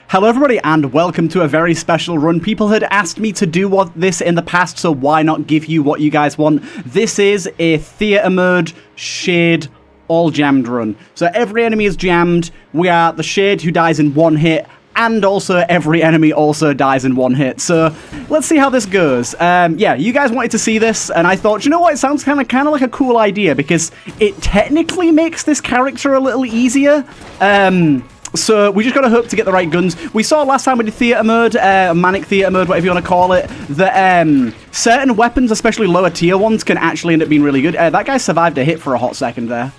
Hello everybody and welcome to a very special run. People had asked me to do this in the past, so why not give you what you guys want? This is a theatre mode shade all jammed run. So every enemy is jammed, we are the shade who dies in one hit, and also every enemy also dies in one hit. So let's see how this goes. Yeah, you guys wanted to see this, and I thought, you know what, it sounds kind of like a cool idea, because it technically makes this character a little easier. So we just got to hope to get the right guns. We saw last time we did theatre mode, manic theatre mode, whatever you want to call it, that certain weapons, especially lower tier ones, can actually end up being really good. That guy survived a hit for a hot second there.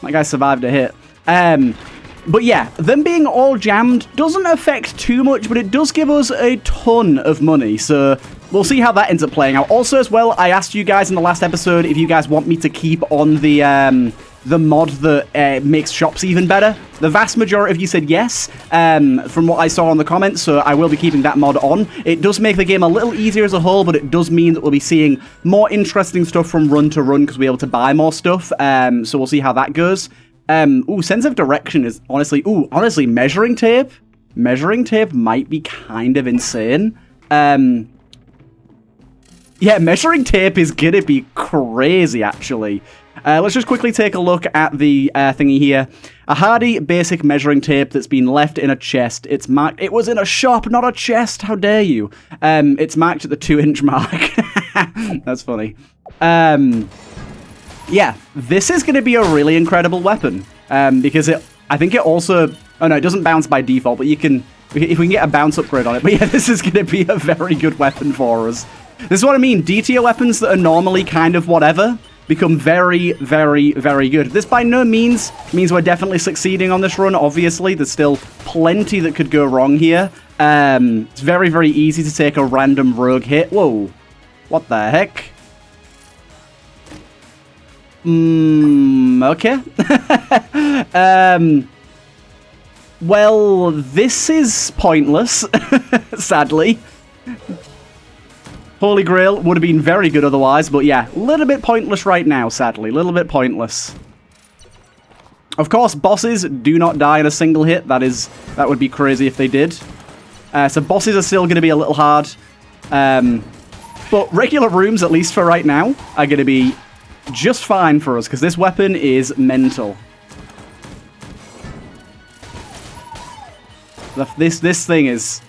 That guy survived a hit. But yeah, them being all jammed doesn't affect too much, but it does give us a ton of money. So we'll see how that ends up playing out. Also, as well, I asked you guys in the last episode if you guys want me to keep on the mod that makes shops even better. The vast majority of you said yes, from what I saw on the comments, so I will be keeping that mod on. It does make the game a little easier as a whole, but it does mean that we'll be seeing more interesting stuff from run to run, because we'll be able to buy more stuff, so we'll see how that goes. Sense of direction is honestly, measuring tape? Measuring tape might be kind of insane. Yeah, measuring tape is gonna be crazy, actually. Let's just quickly take a look at the thingy here. A hardy basic measuring tape that's been left in a chest. It's marked. It was in a shop, not a chest. How dare you? It's marked at the 2-inch mark. That's funny. Yeah, this is going to be a really incredible weapon. Because I think it also... Oh no, it doesn't bounce by default, but you can... If we can get a bounce upgrade on it. But yeah, this is going to be a very good weapon for us. This is what I mean. D-tier weapons that are normally kind of whatever become very, very, very good. This by no means we're definitely succeeding on this run, obviously. There's still plenty that could go wrong here. It's very, very easy to take a random rogue hit. Whoa. What the heck? Okay. Well, this is pointless, sadly. Holy Grail would have been very good otherwise, but yeah, a little bit pointless right now, sadly. A little bit pointless. Of course, bosses do not die in a single hit. That would be crazy if they did. So bosses are still going to be a little hard. But regular rooms, at least for right now, are going to be just fine for us, because this weapon is mental. This thing is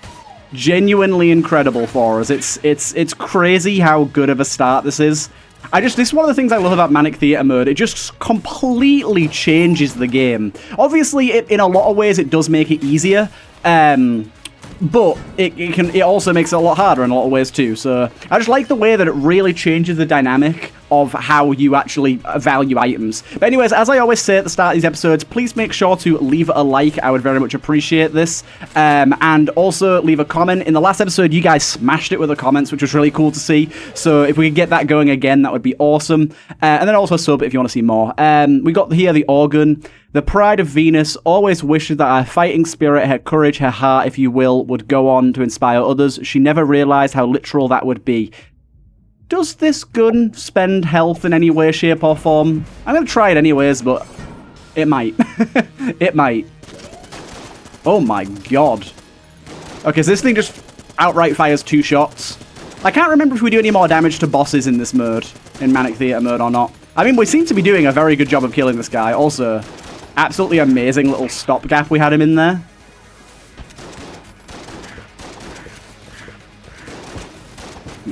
genuinely incredible for us. It's crazy how good of a start this is. This is one of the things I love about Manic Theatre mode. It just completely changes the game. Obviously, in a lot of ways, it does make it easier. But it also makes it a lot harder in a lot of ways too. So I just like the way that it really changes the dynamic of how you actually value items. But anyways, as I always say at the start of these episodes, please make sure to leave a like. I would very much appreciate this. And also leave a comment. In the last episode, you guys smashed it with the comments, which was really cool to see. So if we could get that going again, that would be awesome. And then also sub if you want to see more. We got here the organ. The pride of Venus always wished that her fighting spirit, her courage, her heart, if you will, would go on to inspire others. She never realized how literal that would be. Does this gun spend health in any way, shape, or form? I'm going to try it anyways, but it might. It might. Oh my god. Okay, so this thing just outright fires 2 shots. I can't remember if we do any more damage to bosses in this mode, in Manic Theatre mode or not. I mean, we seem to be doing a very good job of killing this guy. Also, absolutely amazing little stopgap we had him in there.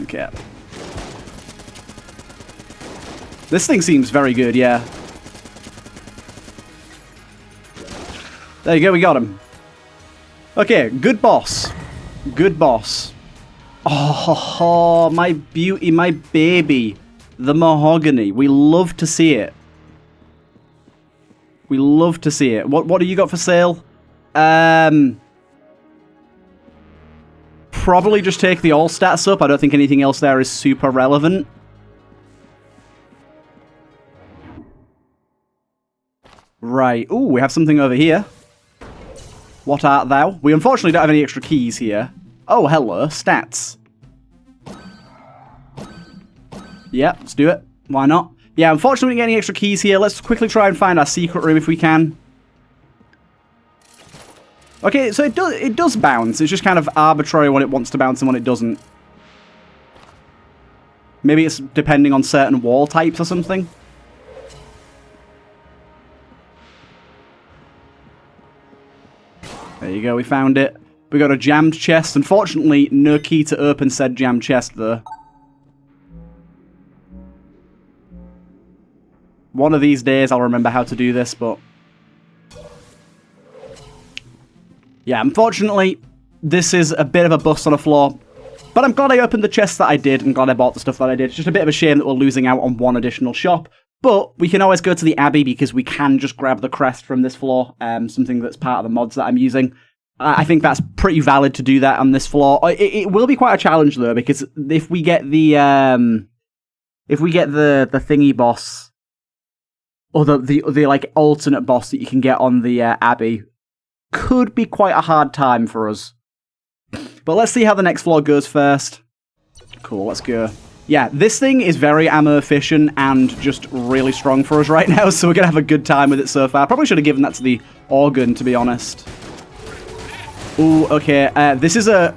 Okay. This thing seems very good, yeah. There you go, we got him. Okay, good boss. Good boss. Oh, my beauty, my baby. The mahogany. We love to see it. We love to see it. What do you got for sale? Probably just take the all stats up. I don't think anything else there is super relevant. Right. Ooh, we have something over here. What art thou? We unfortunately don't have any extra keys here. Oh, hello. Stats. Yeah, let's do it. Why not? Yeah, unfortunately we don't get any extra keys here. Let's quickly try and find our secret room if we can. Okay, so it does bounce. It's just kind of arbitrary when it wants to bounce and when it doesn't. Maybe it's depending on certain wall types or something. There you go, we found it. We got a jammed chest. Unfortunately, no key to open said jammed chest, though. One of these days I'll remember how to do this, but... yeah, unfortunately, this is a bit of a bust on the floor. But I'm glad I opened the chest that I did, and glad I bought the stuff that I did. It's just a bit of a shame that we're losing out on one additional shop. But we can always go to the Abbey, because we can just grab the crest from this floor. Something that's part of the mods that I'm using. I think that's pretty valid to do that on this floor. It will be quite a challenge, though, because if we get the... the thingy boss... or the like, alternate boss that you can get on the Abbey... could be quite a hard time for us. But let's see how the next floor goes first. Cool, let's go. Yeah, this thing is very ammo efficient and just really strong for us right now, so we're going to have a good time with it so far. Probably should have given that to the organ, to be honest. Ooh, okay. This is a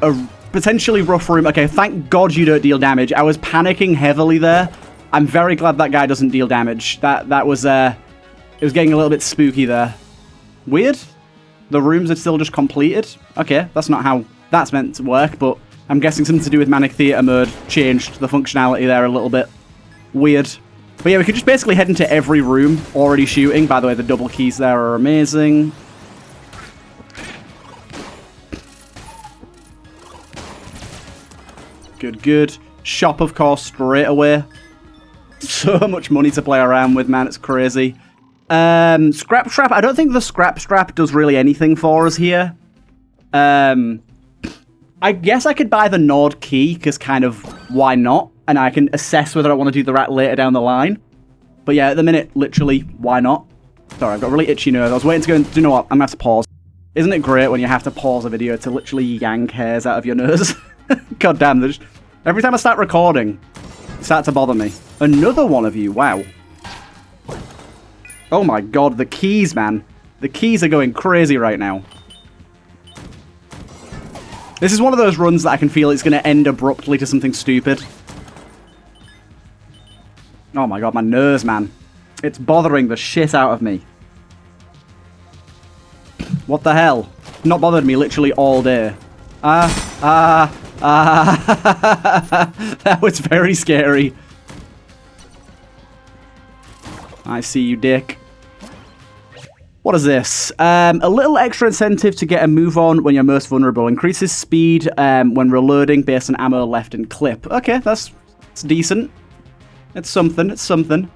potentially rough room. Okay, thank God you don't deal damage. I was panicking heavily there. I'm very glad that guy doesn't deal damage. That was, it was getting a little bit spooky there. Weird. The rooms are still just completed. Okay, that's not how that's meant to work, but I'm guessing something to do with Manic Theatre mode changed the functionality there a little bit. Weird. But yeah, we could just basically head into every room already shooting. By the way, the double keys there are amazing. Good, good. Shop, of course, straight away. So much money to play around with, man. It's crazy. Scrap Strap. I don't think the Scrap Strap does really anything for us here. I guess I could buy the Nord key, because kind of, why not? And I can assess whether I want to do the rat later down the line. But yeah, at the minute, literally, why not? Sorry, I've got a really itchy nose. I was waiting to go and, do you know what? I'm going to have to pause. Isn't it great when you have to pause a video to literally yank hairs out of your nose? God damn, every time I start recording, it starts to bother me. Another one of you, wow. Oh my god, the keys, man. The keys are going crazy right now. This is one of those runs that I can feel it's going to end abruptly to something stupid. Oh my god, my nose, man. It's bothering the shit out of me. What the hell? Not bothered me literally all day. That was very scary. I see you, dick. What is this? A little extra incentive to get a move on when you're most vulnerable. Increases speed when reloading based on ammo left in clip. Okay, that's decent. It's something, it's something.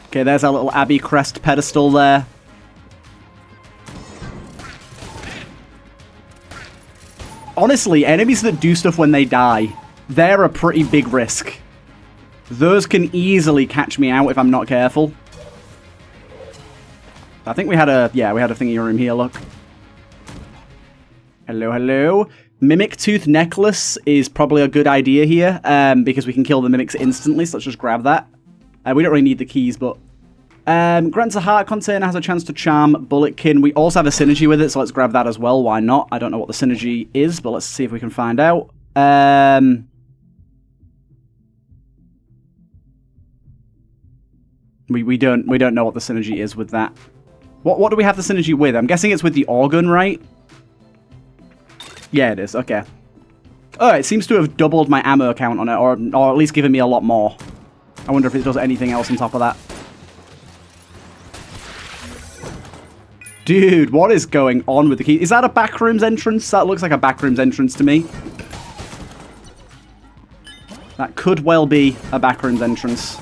Okay, there's our little Abbey crest pedestal there. Honestly, enemies that do stuff when they die, they're a pretty big risk. Those can easily catch me out if I'm not careful. I think we had a, yeah, we had a thingy room here, look. Hello, hello. Mimic Tooth Necklace is probably a good idea here, because we can kill the mimics instantly, so let's just grab that. We don't really need the keys, but... grants a heart container, has a chance to charm Bulletkin. We also have a synergy with it, so let's grab that as well. Why not? I don't know what the synergy is, but let's see if we can find out. We don't know what the synergy is with that. What do we have the synergy with? I'm guessing it's with the organ, right? Yeah, it is. Okay. Oh, it seems to have doubled my ammo count on it, or at least given me a lot more. I wonder if it does anything else on top of that. Dude, what is going on with the key? Is that a Backrooms entrance? That looks like a Backrooms entrance to me. That could well be a Backrooms entrance.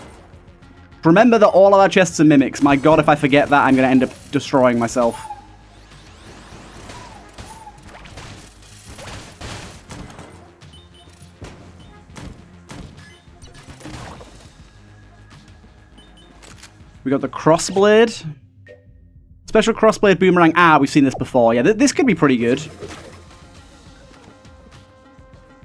Remember that all of our chests are mimics. My god, if I forget that, I'm going to end up destroying myself. We got the crossblade. Special crossblade boomerang. Ah, we've seen this before. Yeah, this could be pretty good.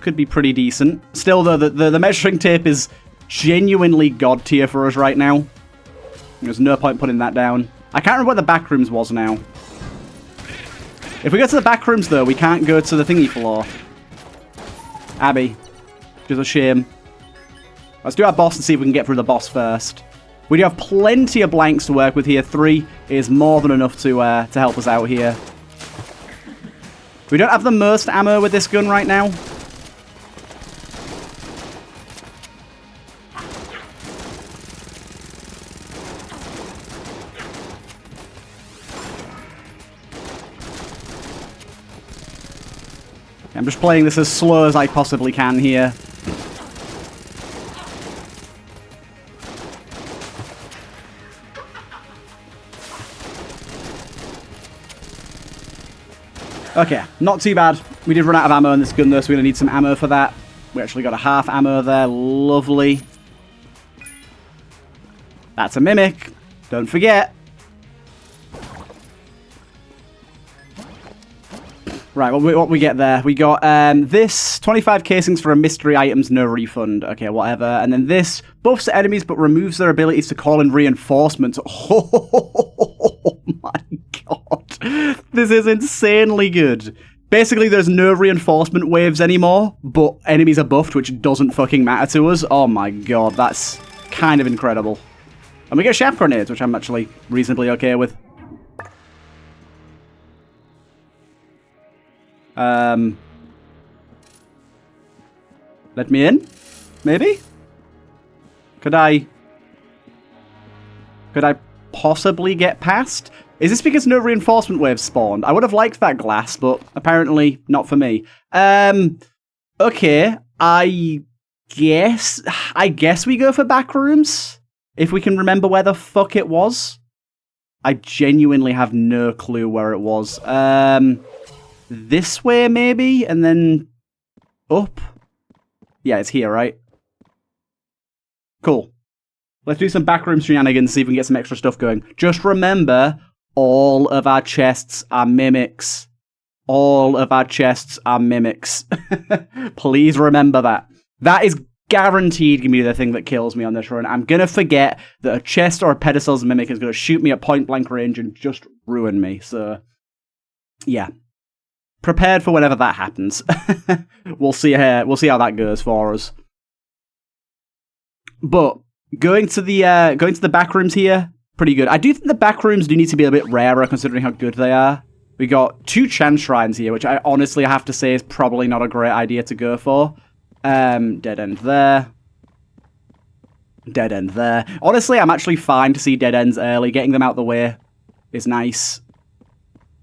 Could be pretty decent. Still, though, the measuring tape is genuinely god tier for us right now. There's no point putting that down. I can't remember where the Backrooms was now. If we go to the Backrooms, though, we can't go to the thingy floor. Abby. Which is a shame. Let's do our boss and see if we can get through the boss first. We do have plenty of blanks to work with here. 3 is more than enough to help us out here. We don't have the most ammo with this gun right now. I'm just playing this as slow as I possibly can here. Okay, not too bad. We did run out of ammo in this gun though, so we're going to need some ammo for that. We actually got a half ammo there. Lovely. That's a mimic. Don't forget. Right, what we get there? We got this, 25 casings for a mystery items, no refund. Okay, whatever. And then this, buffs enemies but removes their abilities to call in reinforcements. Oh my god. This is insanely good. Basically, there's no reinforcement waves anymore, but enemies are buffed, which doesn't fucking matter to us. Oh my god, that's kind of incredible. And we get shaft grenades, which I'm actually reasonably okay with. Let me in? Maybe? Could I possibly get past? Is this because no reinforcement waves spawned? I would have liked that glass, but apparently not for me. Okay. I guess we go for Backrooms, if we can remember where the fuck it was. I genuinely have no clue where it was. This way, maybe? And then up? Yeah, it's here, right? Cool. Let's do some backroom shenanigans, see if we can get some extra stuff going. Just remember, all of our chests are mimics. All of our chests are mimics. Please remember that. That is guaranteed going to be the thing that kills me on this run. I'm going to forget that a chest or a pedestal's mimic is going to shoot me at point-blank range and just ruin me. So, yeah. Prepared for whenever that happens. We'll see how that goes for us. But going to the backrooms here, pretty good. I do think the backrooms do need to be a bit rarer considering how good they are. We got 2 chance shrines here, which I honestly have to say is probably not a great idea to go for. Dead end there. Dead end there. Honestly, I'm actually fine to see dead ends early. Getting them out the way is nice.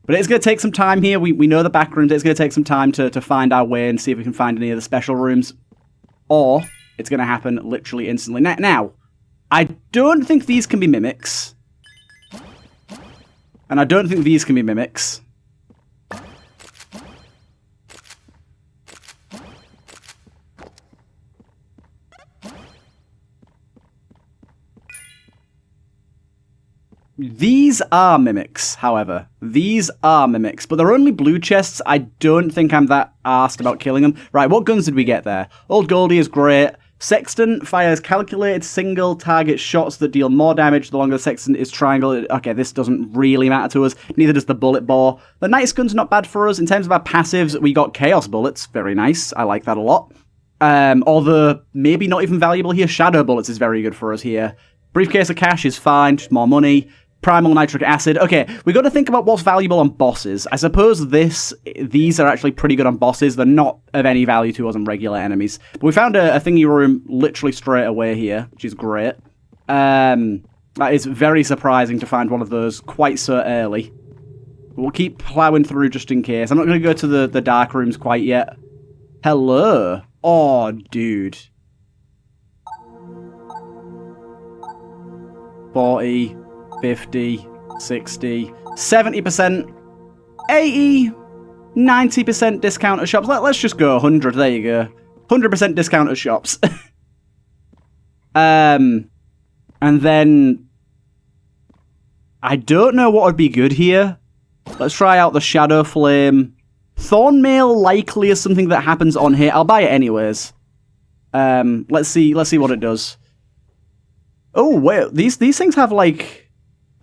But it's going to take some time here. We know the back rooms. It's going to take some time to find our way and see if we can find any of the special rooms. Or it's going to happen literally instantly. Now, I don't think these can be mimics. And I don't think these can be mimics. These are mimics, however. These are mimics, but they're only blue chests. I don't think I'm that arsed about killing them. Right, what guns did we get there? Old Goldie is great. Sexton fires calculated single target shots that deal more damage the longer the Sexton is triangle. Okay, this doesn't really matter to us. Neither does the bullet bore. The Nice Gun's not bad for us. In terms of our passives, we got Chaos Bullets. Very nice. I like that a lot. Although, maybe not even valuable here. Shadow Bullets is very good for us here. Briefcase of cash is fine. Just more money. Primal nitric acid. Okay, we got to think about what's valuable on bosses. I suppose these are actually pretty good on bosses. They're not of any value to us on regular enemies. But we found a thingy room literally straight away here, which is great. That is very surprising to find one of those quite so early. We'll keep plowing through just in case. I'm not going to go to the dark rooms quite yet. Hello. Oh, dude. 40... 50, 60, 70%, 80, 90% discount at shops. Let's just go 100. There you go. 100% discount at shops. And then I don't know what would be good here. Let's try out the Shadow Flame. Thornmail likely is something that happens on here. I'll buy it anyways. Let's see what it does. Oh, wait, these things have like...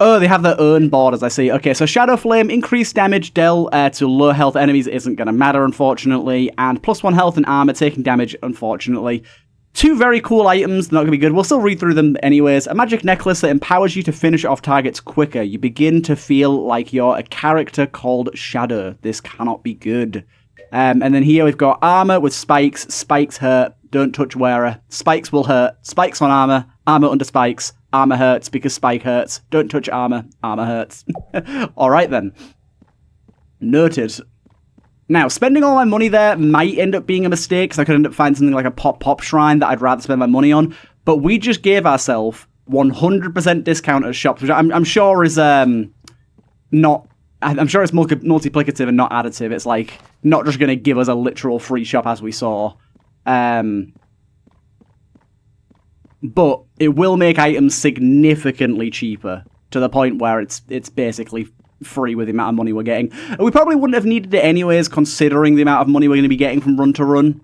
Oh, they have their own borders, I see. Okay, so Shadow Flame, increased damage dealt to low health enemies isn't going to matter, unfortunately. And +1 health and armor, taking damage, unfortunately. 2 very cool items, not going to be good. We'll still read through them anyways. A magic necklace that empowers you to finish off targets quicker. You begin to feel like you're a character called Shadow. This cannot be good. And then here we've got armor with spikes. Spikes hurt. Don't touch wearer. Spikes will hurt. Spikes on armor. Armor under spikes. Armor hurts because spike hurts. Don't touch armor. Armor hurts. Alright then. Noted. Now, spending all my money there might end up being a mistake, because I could end up finding something like a pop shrine that I'd rather spend my money on. But we just gave ourselves 100% discount at shops, which I'm sure is not... I'm sure it's multiplicative and not additive. It's like, not just going to give us a literal free shop as we saw. But it will make items significantly cheaper, to the point where it's basically free with the amount of money we're getting. And we probably wouldn't have needed it anyways, considering the amount of money we're going to be getting from run to run.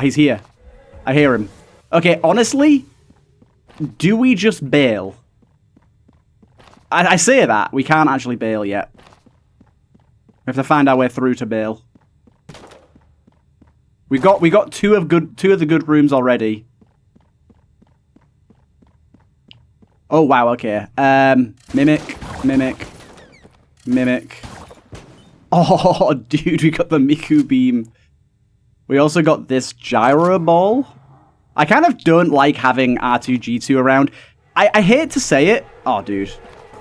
He's here. I hear him. Okay, honestly, do we just bail? I say that. We can't actually bail yet. We have to find our way through to bail. We got two of the good rooms already. Oh wow, okay. Mimic. Oh, dude, we got the Miku beam. We also got this gyro ball. I kind of don't like having R2-G2 around. I hate to say it. Oh, dude.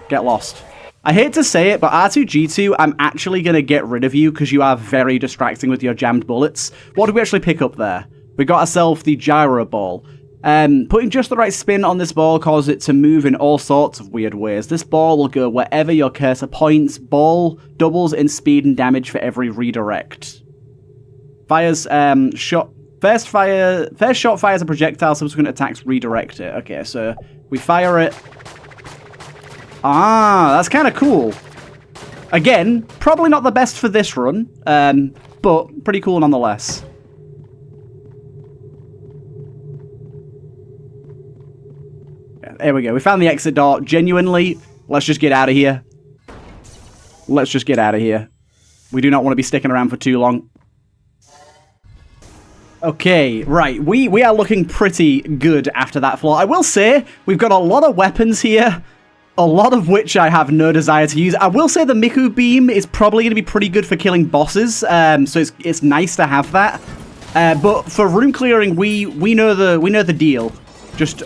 Get lost. I hate to say it, but R2-G2, I'm actually going to get rid of you because you are very distracting with your jammed bullets. What did we actually pick up there? We got ourselves the gyro ball. Putting just the right spin on this ball causes it to move in all sorts of weird ways. This ball will go wherever your cursor points. Ball doubles in speed and damage for every redirect. Fires shot. First shot fires a projectile. Subsequent attacks redirect it. Okay, so we fire it. Ah, that's kind of cool. Again, probably not the best for this run, but pretty cool nonetheless. There we go. We found the exit door. Genuinely, let's just get out of here. Let's just get out of here. We do not want to be sticking around for too long. Okay, right. We are looking pretty good after that floor. I will say, we've got a lot of weapons here, a lot of which I have no desire to use. I will say the Miku beam is probably going to be pretty good for killing bosses, so it's nice to have that. But for room clearing, we know the deal. Just...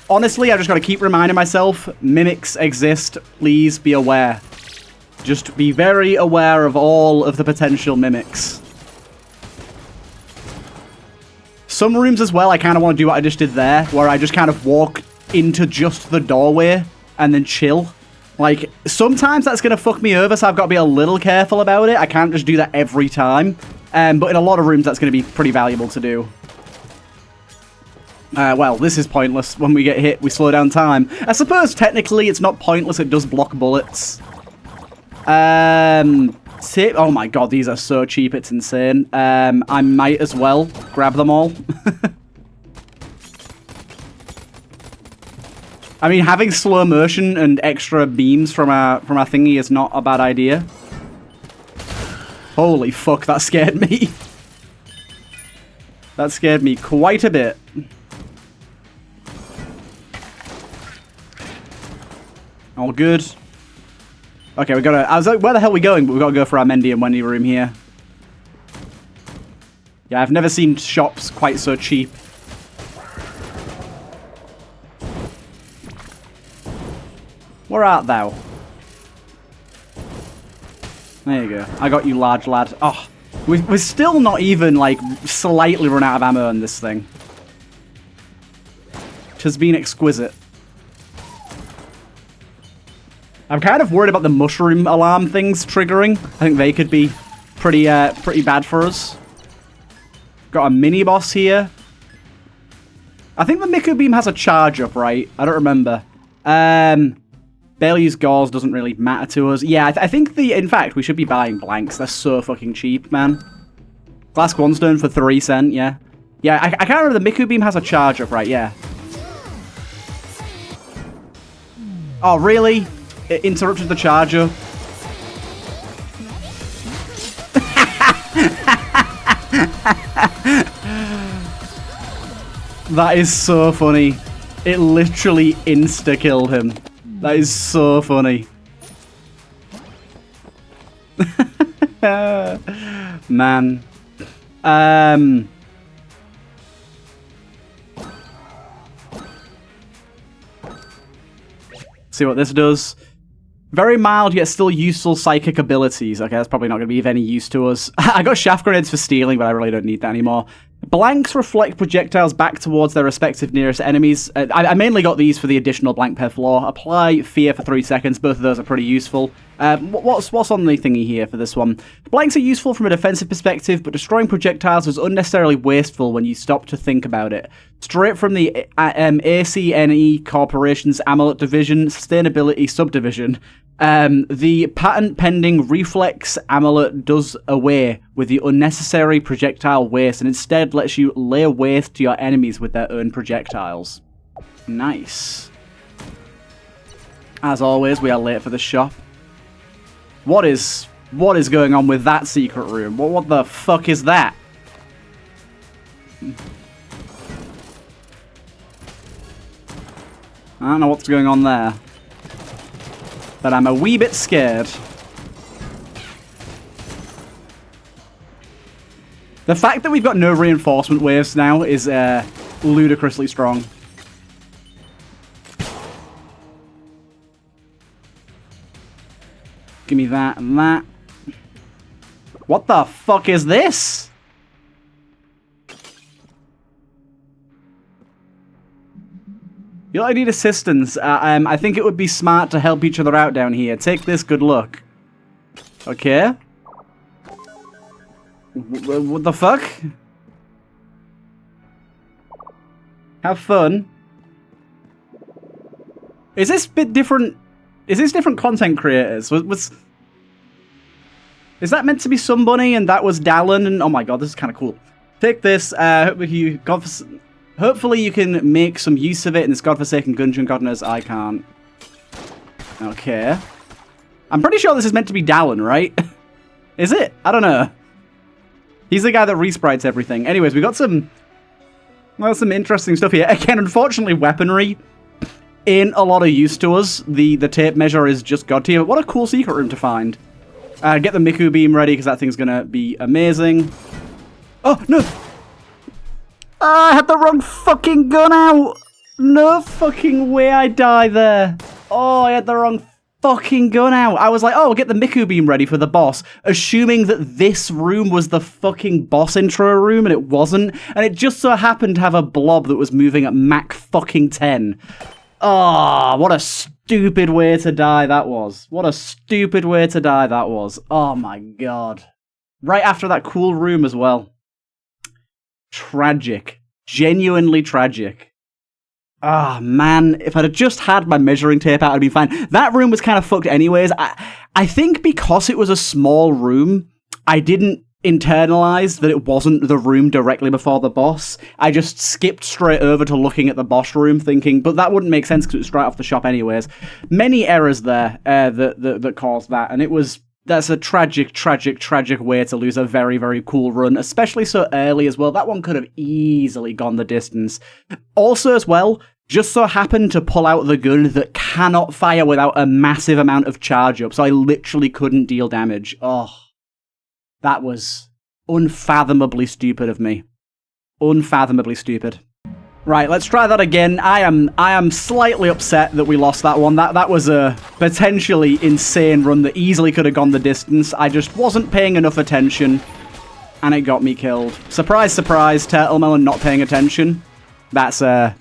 honestly, I just got to keep reminding myself, mimics exist, please be aware. Just be very aware of all of the potential mimics. Some rooms as well, I kind of want to do what I just did there, where I just kind of walk into just the doorway and then chill. Like, sometimes that's going to fuck me over, so I've got to be a little careful about it. I can't just do that every time. But in a lot of rooms, that's going to be pretty valuable to do. Well, this is pointless. When we get hit, we slow down time. I suppose, technically, it's not pointless. It does block bullets. Oh my god, these are so cheap. It's insane. I might as well grab them all. I mean, having slow motion and extra beams from our thingy is not a bad idea. Holy fuck, that scared me. That scared me quite a bit. All good. Okay, we gotta... I was like, where the hell are we going? But we gotta go for our Mendy and Wendy room here. Yeah, I've never seen shops quite so cheap. Where art thou? There you go. I got you, large lad. Oh, we're still not even, like, slightly run out of ammo on this thing. Which has been exquisite. I'm kind of worried about the mushroom alarm things triggering. I think they could be pretty bad for us. Got a mini-boss here. I think the Miku beam has a charge up, right? I don't remember. Barely use gauze doesn't really matter to us. Yeah, I think in fact, we should be buying blanks. They're so fucking cheap, man. Glass Guanstone for 3 cents, yeah. Yeah, I can't remember the Miku beam has a charge up, right? Yeah. Oh, really? It interrupted the charger. That is so funny. It literally insta-killed him. That is so funny. Man. See what this does. Very mild, yet still useful psychic abilities. Okay, that's probably not going to be of any use to us. I got shaft grenades for stealing, but I really don't need that anymore. Blanks reflect projectiles back towards their respective nearest enemies. I mainly got these for the additional blank per floor. Apply fear for 3 seconds. Both of those are pretty useful. What's on the thingy here for this one? Blanks are useful from a defensive perspective, but destroying projectiles is unnecessarily wasteful when you stop to think about it. Straight from the ACNE Corporation's Amulet Division, Sustainability Subdivision. The patent-pending Reflex Amulet does away with the unnecessary projectile waste and instead lets you lay waste to your enemies with their own projectiles. Nice. As always, we are late for the shop. What is going on with that secret room? What the fuck is that? I don't know what's going on there. But I'm a wee bit scared. The fact that we've got no reinforcement waves now is ludicrously strong. Give me that and that. What the fuck is this? You I need assistance. I think it would be smart to help each other out down here. Take this, good luck. Okay. What the fuck? Have fun. Is this bit different? Is this different content creators? Is that meant to be somebody and that was Dallin? And oh my god, this is kind of cool. Take this. Hopefully you can make some use of it in this godforsaken gungeon. God knows I can't. Okay. I'm pretty sure this is meant to be Dallin, right? Is it? I don't know. He's the guy that resprites everything. Anyways, we got some interesting stuff here. Again, unfortunately, weaponry ain't a lot of use to us. The tape measure is just god tier. But what a cool secret room to find. Get the Miku beam ready, because that thing's going to be amazing. Oh, no! I had the wrong fucking gun out! No fucking way I die there. Oh, I had the wrong fucking gun out. I was like, oh, get the Miku beam ready for the boss, assuming that this room was the fucking boss intro room, and it wasn't. And it just so happened to have a blob that was moving at Mach fucking 10. Oh, what a stupid way to die that was. What a stupid way to die that was. Oh my god. Right after that cool room as well. Tragic. Genuinely tragic. Ah, oh, man. If I'd have just had my measuring tape out, I'd be fine. That room was kind of fucked anyways. I think because it was a small room, I didn't internalize that it wasn't the room directly before the boss. I just skipped straight over to looking at the boss room thinking, but that wouldn't make sense because it was straight off the shop anyways. Many errors there that caused that, and that's a tragic, tragic, tragic way to lose a very, very cool run, especially so early as well. That one could have easily gone the distance. Also as well, just so happened to pull out the gun that cannot fire without a massive amount of charge up, so I literally couldn't deal damage. Oh, that was unfathomably stupid of me. Unfathomably stupid. Right, let's try that again. I am slightly upset that we lost that one. That was a potentially insane run that easily could have gone the distance. I just wasn't paying enough attention, and it got me killed. Surprise, surprise, TurtleMelon not paying attention. That's, So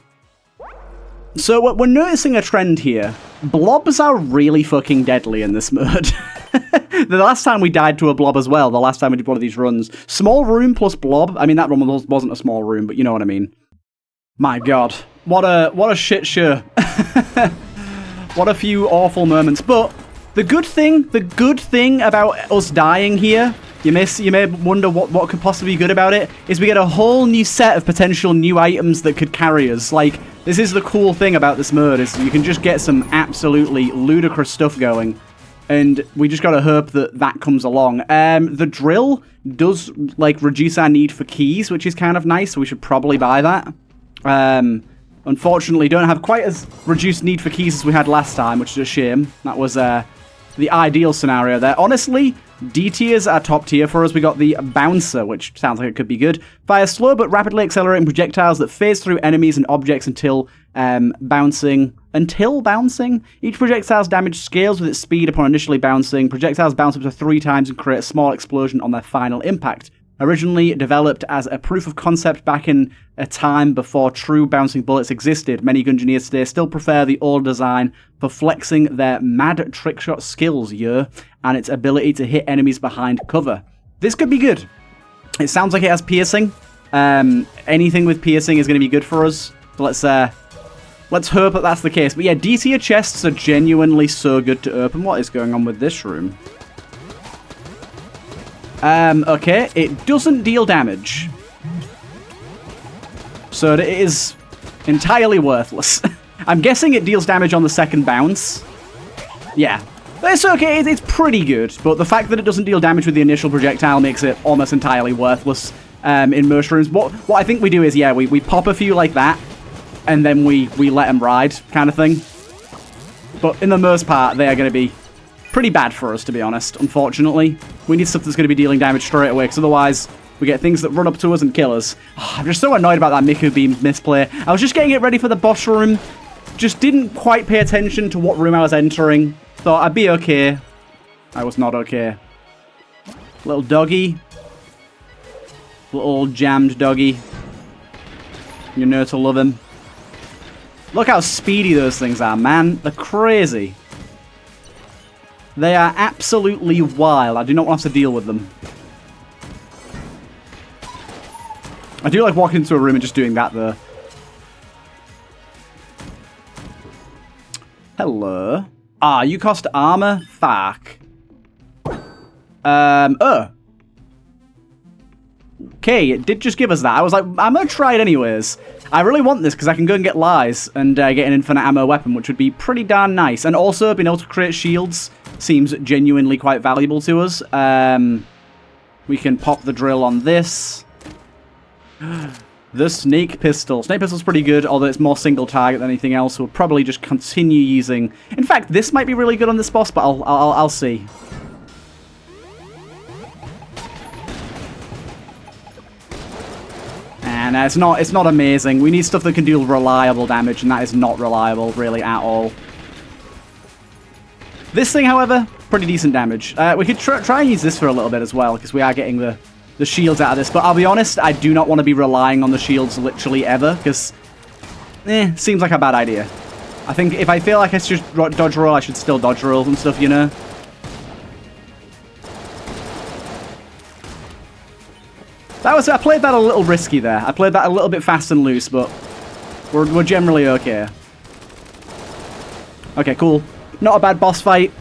we're noticing a trend here. Blobs are really fucking deadly in this mode. The last time we died to a blob as well, the last time we did one of these runs. Small room plus blob. I mean, that one wasn't a small room, but you know what I mean. My god. What a shit show. What a few awful moments. But the good thing about us dying here, you may wonder what could possibly be good about it, is we get a whole new set of potential new items that could carry us. Like, This is the cool thing about this mode, is you can just get some absolutely ludicrous stuff going. And we just gotta hope that that comes along. The drill does, like, reduce our need for keys, which is kind of nice, so we should probably buy that. Unfortunately, don't have quite as reduced need for keys as we had last time, which is a shame. That was the ideal scenario there. Honestly, D tiers are top tier for us. We got the Bouncer, which sounds like it could be good. Fire slow but rapidly accelerating projectiles that phase through enemies and objects until bouncing. Each projectile's damage scales with its speed upon initially bouncing. Projectiles bounce up to 3 times and create a small explosion on their final impact. Originally developed as a proof of concept back in a time before true bouncing bullets existed, many Gungeoneers today still prefer the old design for flexing their mad trickshot skills, and its ability to hit enemies behind cover. This could be good. It sounds like it has piercing. Anything with piercing is going to be good for us. So let's hope that that's the case. But yeah, D-tier chests are genuinely so good to open. What is going on with this room? Okay, it doesn't deal damage. So it is entirely worthless. I'm guessing it deals damage on the second bounce. Yeah. But it's okay, it's pretty good. But the fact that it doesn't deal damage with the initial projectile makes it almost entirely worthless in most rooms. What I think we do is, yeah, we pop a few like that, and then we let them ride, kind of thing. But in the most part, they are going to be pretty bad for us, to be honest, unfortunately. We need stuff that's going to be dealing damage straight away, because otherwise we get things that run up to us and kill us. Oh, I'm just so annoyed about that Miku Beam misplay. I was just getting it ready for the boss room, just didn't quite pay attention to what room I was entering. Thought I'd be okay. I was not okay. Little doggy. Little jammed doggy. You know to love him. Look how speedy those things are, man. They're crazy. They are absolutely wild. I do not want to have to deal with them. I do like walking into a room and just doing that, though. Hello. Ah, you cost armor? Fuck. Okay, it did just give us that. I was like, I'm going to try it anyways. I really want this because I can go and get lies and get an infinite ammo weapon, which would be pretty darn nice. And also, being able to create shields seems genuinely quite valuable to us. We can pop the drill on this. The snake pistol. Snake pistol's pretty good, although it's more single target than anything else. We'll probably just continue using... In fact, this might be really good on this boss, but I'll see. And it's not amazing. We need stuff that can deal reliable damage, and that is not reliable, really, at all. This thing, however, pretty decent damage. We could try and use this for a little bit as well, because we are getting the shields out of this. But I'll be honest, I do not want to be relying on the shields literally ever, because, seems like a bad idea. I think if I feel like I should dodge roll, I should still dodge roll and stuff, you know? I played that a little risky there. I played that a little bit fast and loose, but we're generally okay. Okay, cool. Not a bad boss fight.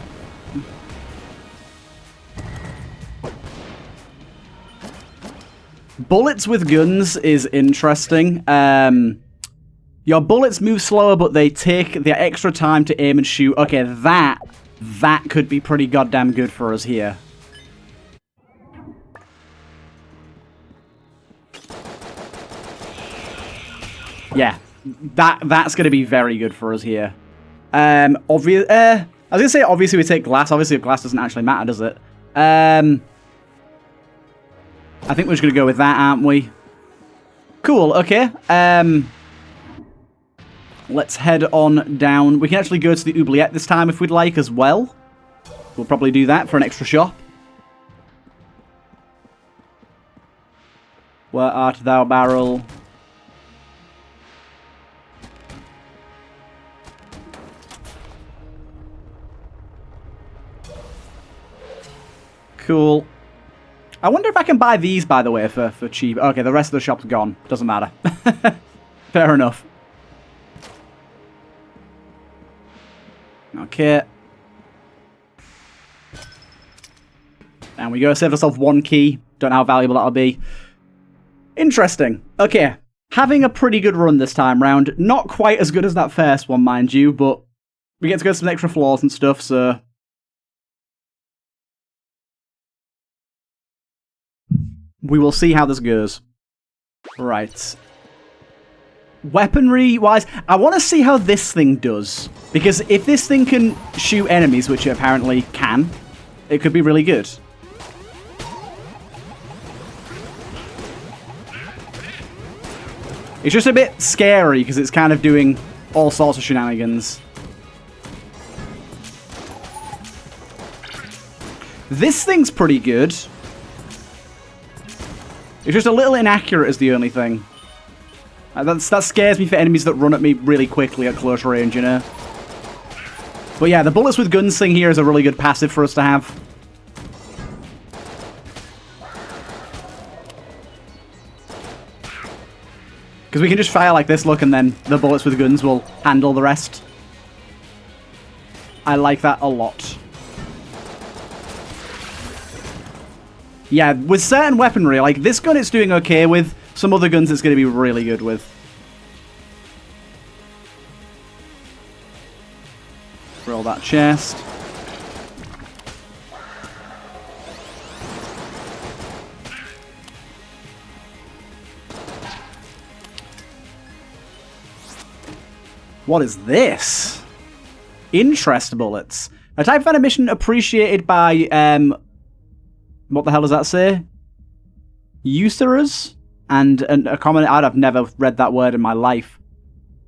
Bullets with guns is interesting. Your bullets move slower, but they take the extra time to aim and shoot. Okay, that could be pretty goddamn good for us here. Yeah, that's going to be very good for us here. I was going to say, obviously, we take glass. Obviously, glass doesn't actually matter, does it? I think we're just going to go with that, aren't we? Cool, okay. Let's head on down. We can actually go to the oubliette this time if we'd like as well. We'll probably do that for an extra shop. Where art thou, barrel? Cool. I wonder if I can buy these, by the way, for cheap. Okay, the rest of the shop's gone. Doesn't matter. Fair enough. Okay. And we go save ourselves 1 key. Don't know how valuable that'll be. Interesting. Okay. Having a pretty good run this time round. Not quite as good as that first one, mind you, but we get to go some extra floors and stuff, so... we will see how this goes. Right. Weaponry-wise, I want to see how this thing does. Because if this thing can shoot enemies, which it apparently can, it could be really good. It's just a bit scary because it's kind of doing all sorts of shenanigans. This thing's pretty good. It's just a little inaccurate is the only thing. That scares me for enemies that run at me really quickly at close range, you know? But yeah, the bullets with guns thing here is a really good passive for us to have. Because we can just fire like this, look, and then the bullets with guns will handle the rest. I like that a lot. Yeah, with certain weaponry, like this gun it's doing okay with, some other guns it's going to be really good with. Roll that chest. What is this? Interest bullets. A type of animation appreciated by, what the hell does that say? Usurers? And a common... I've never read that word in my life.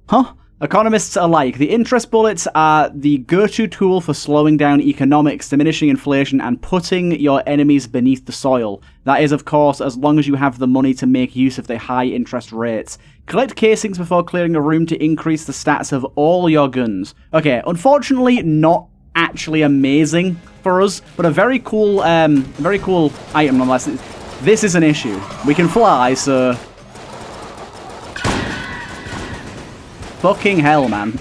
Huh? Economists alike. The interest bullets are the go-to tool for slowing down economics, diminishing inflation, and putting your enemies beneath the soil. That is, of course, as long as you have the money to make use of the high interest rates. Collect casings before clearing a room to increase the stats of all your guns. Okay, unfortunately, not actually amazing for us, but a very cool item nonetheless. This is an issue. We can fly, so... fucking hell, man.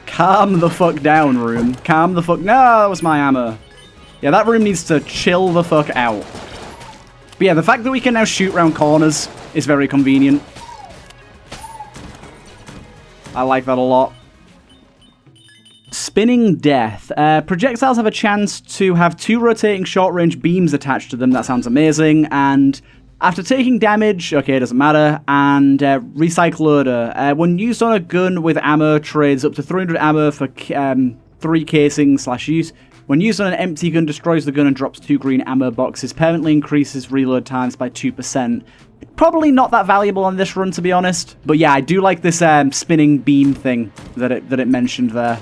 Calm the fuck down, room. Calm the fuck... No, that was my ammo. Yeah, that room needs to chill the fuck out. But yeah, the fact that we can now shoot around corners is very convenient. I like that a lot. Spinning Death. Projectiles have a chance to have 2 rotating short-range beams attached to them. That sounds amazing. And after taking damage, okay, it doesn't matter. And Recycle Loader. When used on a gun with ammo, trades up to 300 ammo for 3 casings/use. When used on an empty gun, destroys the gun and drops 2 green ammo boxes. Permanently increases reload times by 2%. Probably not that valuable on this run, to be honest. But yeah, I do like this spinning beam thing that it mentioned there.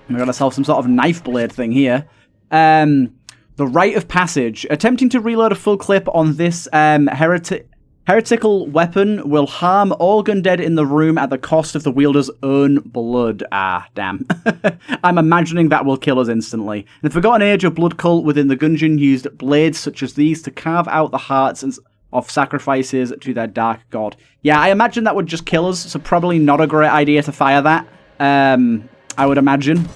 We got ourselves some sort of knife blade thing here. The Rite of Passage. Attempting to reload a full clip on this heretical weapon will harm all gundead in the room at the cost of the wielder's own blood. Ah, damn. I'm imagining that will kill us instantly. In the Forgotten Age, a blood cult within the Gungeon used blades such as these to carve out the hearts of sacrifices to their dark god. Yeah, I imagine that would just kill us, so probably not a great idea to fire that. I would imagine.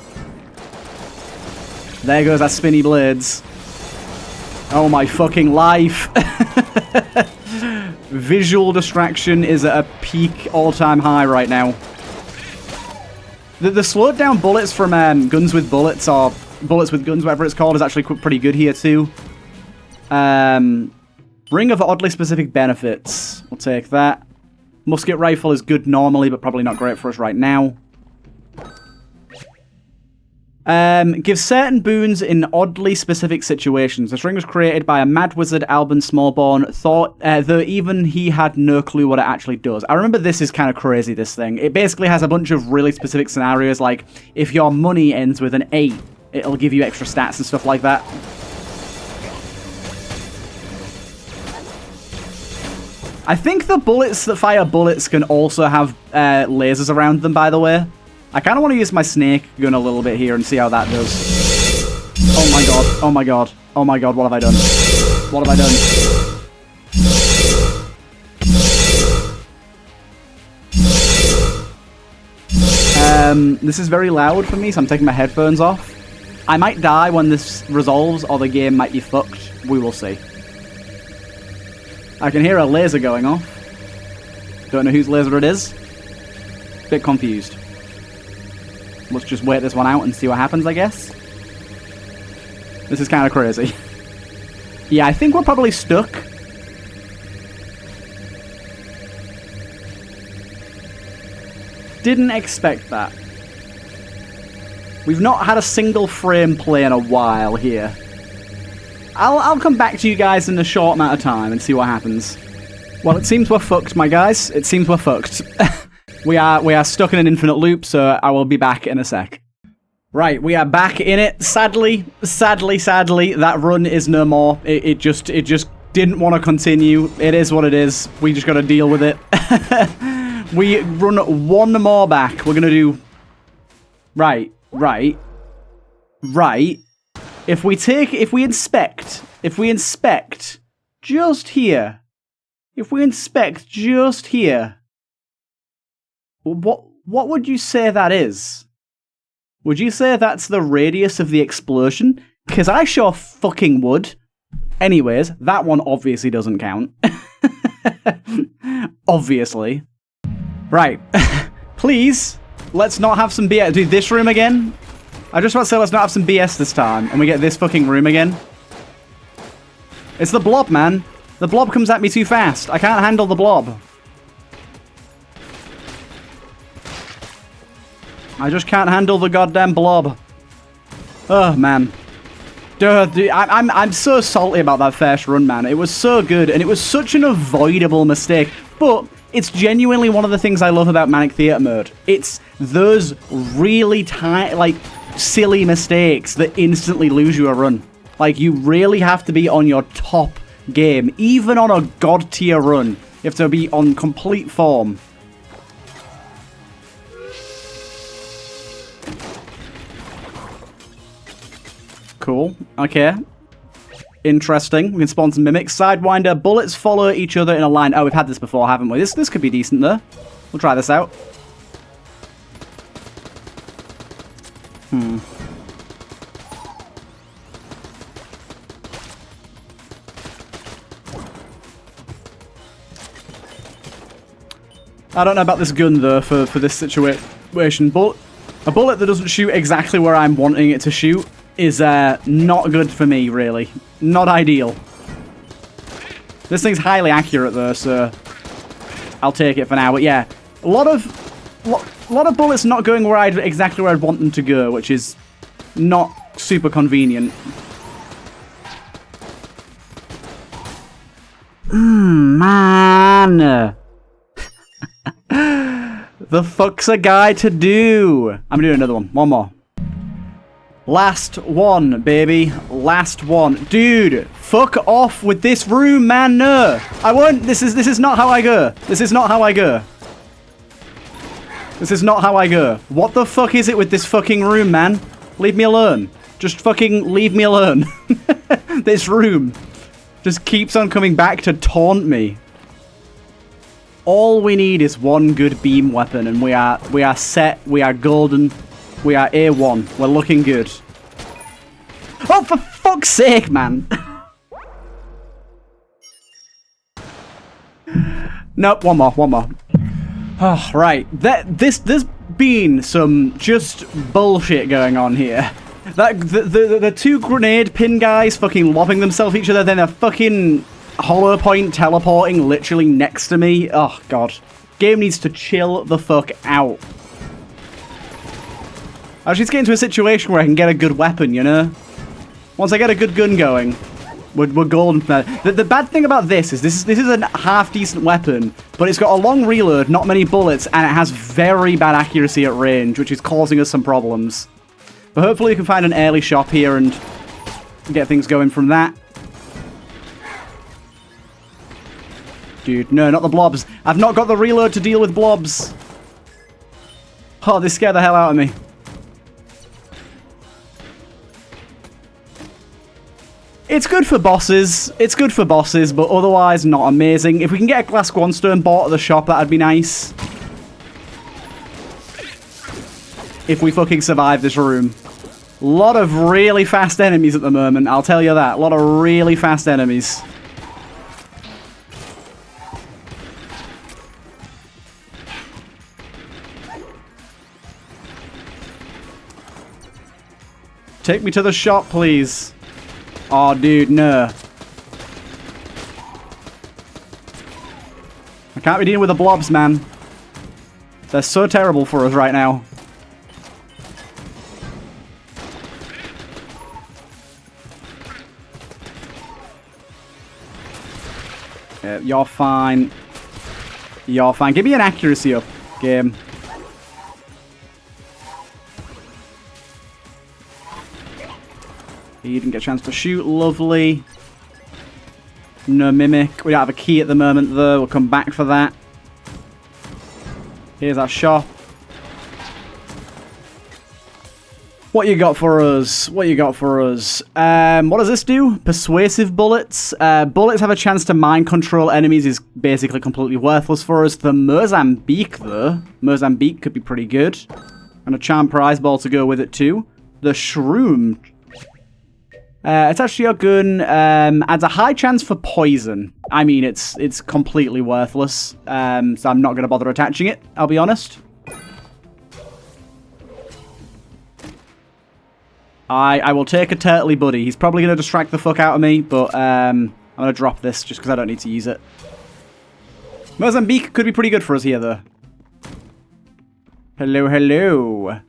There goes our spinny blades. Oh my fucking life. Visual distraction is at a peak all-time high right now. The slowed down bullets from guns with bullets, or bullets with guns, whatever it's called, is actually pretty good here too. Ring of oddly specific benefits. We'll take that. Musket rifle is good normally, but probably not great for us right now. Gives certain boons in oddly specific situations. This ring was created by a mad wizard, Alban Smallborn, though even he had no clue what it actually does. I remember this is kind of crazy, this thing. It basically has a bunch of really specific scenarios, like if your money ends with an 8, it'll give you extra stats and stuff like that. I think the bullets that fire bullets can also have lasers around them, by the way. I kind of want to use my snake gun a little bit here and see how that does. Oh my god, oh my god, oh my god, what have I done? What have I done? This is very loud for me, so I'm taking my headphones off. I might die when this resolves, or the game might be fucked. We will see. I can hear a laser going off. Don't know whose laser it is. Bit confused. Let's just wait this one out and see what happens, I guess. This is kind of crazy. Yeah, I think we're probably stuck. Didn't expect that. We've not had a single frame play in a while here. I'll come back to you guys in a short amount of time and see what happens. Well, it seems we're fucked, my guys. It seems we're fucked. we are stuck in an infinite loop, so I will be back in a sec. Right, we are back in it. Sadly, that run is no more. It just didn't want to continue. It is what it is. We just got to deal with it. We run one more back. We're gonna do right. If we inspect just here, what would you say that is? Would you say that's the radius of the explosion? Because I sure fucking would. Anyways, that one obviously doesn't count. Obviously. Right. Please, let's not have some BS. Do this room again? I just want to say let's not have some BS this time, and we get this fucking room again. It's the blob, man. The blob comes at me too fast. I can't handle the blob. I just can't handle the goddamn blob. Oh, man. Dude, I'm so salty about that first run, man. It was so good, and it was such an avoidable mistake. But it's genuinely one of the things I love about Manic Theatre Mode. It's those really tiny, like, silly mistakes that instantly lose you a run. Like, you really have to be on your top game. Even on a god tier run, you have to be on complete form. Cool. Okay. Interesting. We can spawn some mimics. Sidewinder. Bullets follow each other in a line. Oh, we've had this before, haven't we? This could be decent, though. We'll try this out. I don't know about this gun, though, for this situation. But a bullet that doesn't shoot exactly where I'm wanting it to shoot is not good for me, really. Not ideal. This thing's highly accurate, though, so I'll take it for now. But yeah, a lot of bullets not going exactly where I'd want them to go, which is not super convenient. Man. The fuck's a guy to do? I'm doing another one. One more. Last one, baby. Last one. Dude, fuck off with this room, man. No. I won't. This is not how I go. This is not how I go. This is not how I go. What the fuck is it with this fucking room, man? Leave me alone. Just fucking leave me alone. This room just keeps on coming back to taunt me. All we need is one good beam weapon, and we are set. We are golden. We are A1. We're looking good. Oh, for fuck's sake, man! Nope, one more. Oh, right. There's been some just bullshit going on here. The two grenade pin guys fucking lobbing themselves at each other, then a fucking hollow point teleporting literally next to me. Oh, God. Game needs to chill the fuck out. I should just get into a situation where I can get a good weapon, you know? Once I get a good gun going, we're golden from there. The bad thing about this is this is a half-decent weapon, but it's got a long reload, not many bullets, and it has very bad accuracy at range, which is causing us some problems. But hopefully we can find an early shop here and get things going from that. Dude, no, not the blobs. I've not got the reload to deal with blobs. Oh, they scare the hell out of me. It's good for bosses. It's good for bosses, but otherwise not amazing. If we can get a glass guanstone bought at the shop, that'd be nice. If we fucking survive this room. A lot of really fast enemies at the moment, I'll tell you that. A lot of really fast enemies. Take me to the shop, please. Oh, dude, no. I can't be dealing with the blobs, man. They're so terrible for us right now. Yeah, you're fine. You're fine. Give me an accuracy up, game. He didn't get a chance to shoot. Lovely. No mimic. We don't have a key at the moment, though. We'll come back for that. Here's our shop. What you got for us? What you got for us? What does this do? Persuasive bullets. Bullets have a chance to mind control enemies is basically completely worthless for us. The Mozambique, though. Mozambique could be pretty good. And a charm prize ball to go with it, too. The Shroom. Attached to your gun, adds a high chance for poison. I mean, it's completely worthless, so I'm not going to bother attaching it, I'll be honest. I will take a turtley buddy. He's probably going to distract the fuck out of me, but I'm going to drop this just because I don't need to use it. Mozambique could be pretty good for us here, though. Hello, hello.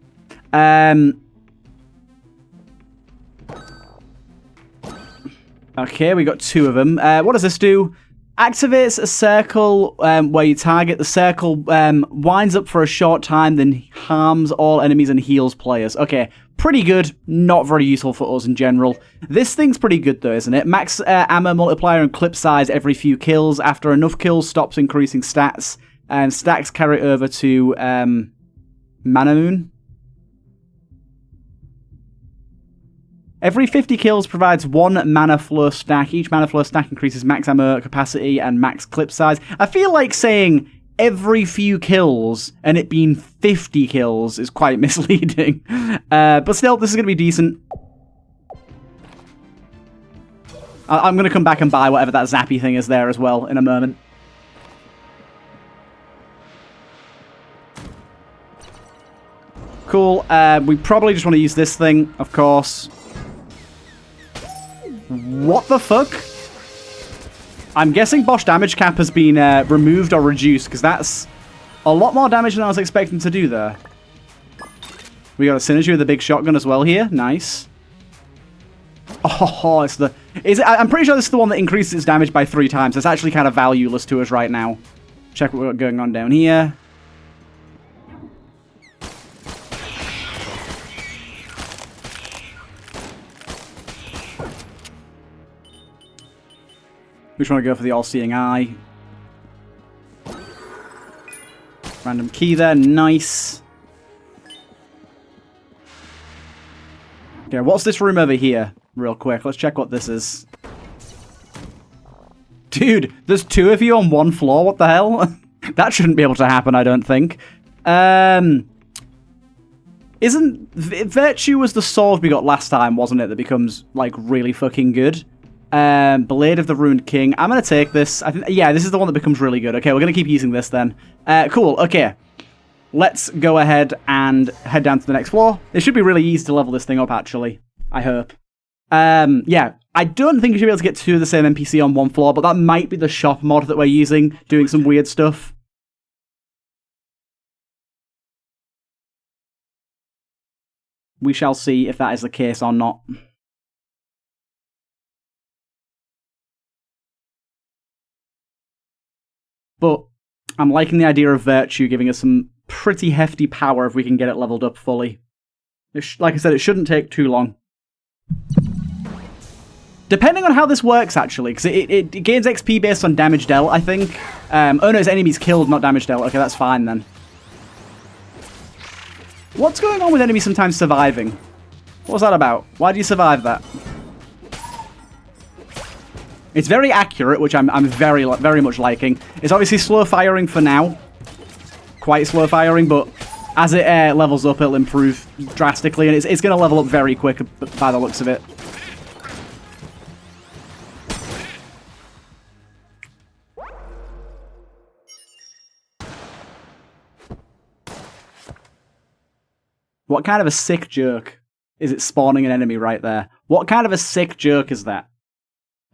Okay, we got 2 of them. What does this do? Activates a circle where you target. The circle winds up for a short time, then harms all enemies and heals players. Okay, pretty good. Not very useful for us in general. This thing's pretty good though, isn't it? Max ammo multiplier and clip size every few kills. After enough kills, stops increasing stats. And stacks carry over to Mana Moon. Every 50 kills provides 1 mana flow stack. Each mana flow stack increases max ammo capacity and max clip size. I feel like saying every few kills and it being 50 kills is quite misleading. But still, this is going to be decent. I'm going to come back and buy whatever that zappy thing is there as well in a moment. Cool. We probably just want to use this thing, of course. What the fuck? I'm guessing Bosch damage cap has been removed or reduced, because that's a lot more damage than I was expecting to do there. We got a synergy with the big shotgun as well here. Nice. Oh, it's the... I'm pretty sure this is the one that increases its damage by 3 times. It's actually kind of valueless to us right now. Check what we've got going on down here. We just want to go for the all-seeing eye. Random key there. Nice. Okay, what's this room over here? Real quick. Let's check what this is. Dude, there's 2 of you on 1 floor. What the hell? That shouldn't be able to happen, I don't think. Isn't... Virtue was the sword we got last time, wasn't it? That becomes, like, really fucking good. Blade of the Ruined King. I'm going to take this. I think, yeah, this is the one that becomes really good. Okay, we're going to keep using this then. Cool, okay. Let's go ahead and head down to the next floor. It should be really easy to level this thing up, actually. I hope. Yeah, I don't think you should be able to get 2 of the same NPC on 1 floor, but that might be the shop mod that we're using, doing some weird stuff. We shall see if that is the case or not. But I'm liking the idea of Virtue giving us some pretty hefty power if we can get it leveled up fully. Like I said, it shouldn't take too long. Depending on how this works, actually, because it gains XP based on damage dealt, I think. Oh no, it's enemies killed, not damage dealt. Okay, that's fine then. What's going on with enemies sometimes surviving? What was that about? Why do you survive that? It's very accurate, which I'm very much liking. It's obviously slow firing for now. Quite slow firing, but as it levels up, it'll improve drastically, and it's going to level up very quick by the looks of it. What kind of a sick joke. is it spawning an enemy right there. What kind of a sick joke is that?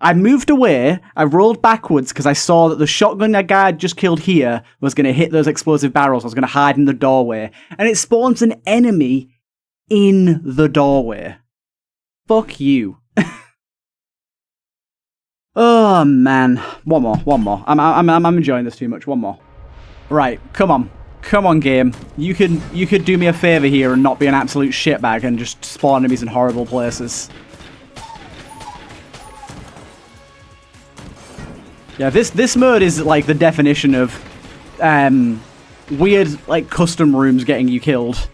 I moved away, I rolled backwards because I saw that the shotgun that guy had just killed here was going to hit those explosive barrels. I was going to hide in the doorway. And it spawns an enemy in the doorway. Fuck you. Oh, man. One more. I'm enjoying this too much. One more. Right, come on. Come on, game. You could do me a favor here and not be an absolute shitbag and just spawn enemies in horrible places. Yeah, this mode is like the definition of weird like custom rooms getting you killed.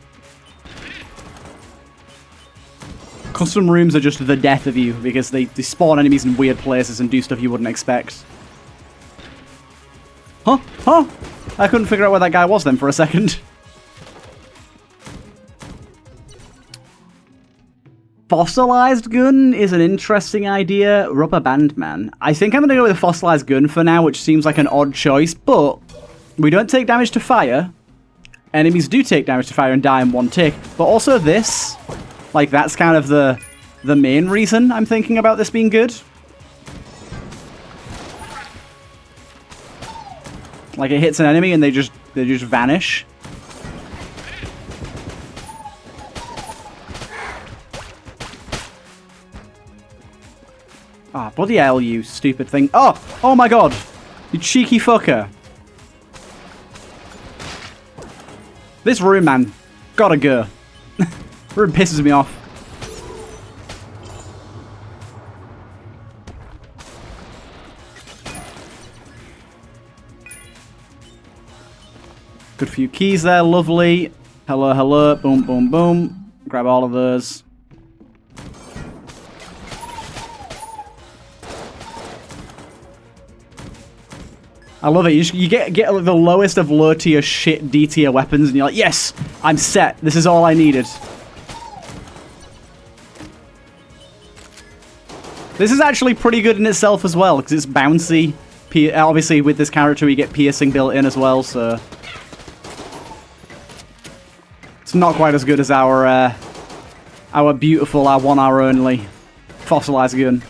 Custom rooms are just the death of you because they spawn enemies in weird places and do stuff you wouldn't expect. Huh? I couldn't figure out where that guy was then for a second. Fossilized gun is an interesting idea. Rubber band man. I think I'm going to go with a fossilized gun for now, which seems like an odd choice, but we don't take damage to fire. Enemies do take damage to fire and die in one tick, but also this, like that's kind of the main reason I'm thinking about this being good. Like it hits an enemy and they just vanish. Ah, oh, bloody hell, you stupid thing. Oh my god. You cheeky fucker. This room, man. Gotta go. Room pisses me off. Good few keys there, lovely. Hello. Boom, boom, boom. Grab all of those. I love it. You get like the lowest of low tier shit D tier weapons, and you're like, yes, I'm set. This is all I needed. This is actually pretty good in itself as well, because it's bouncy. Obviously, with this character, we get piercing built in as well, so it's not quite as good as our beautiful, our 1 hour only fossilized gun.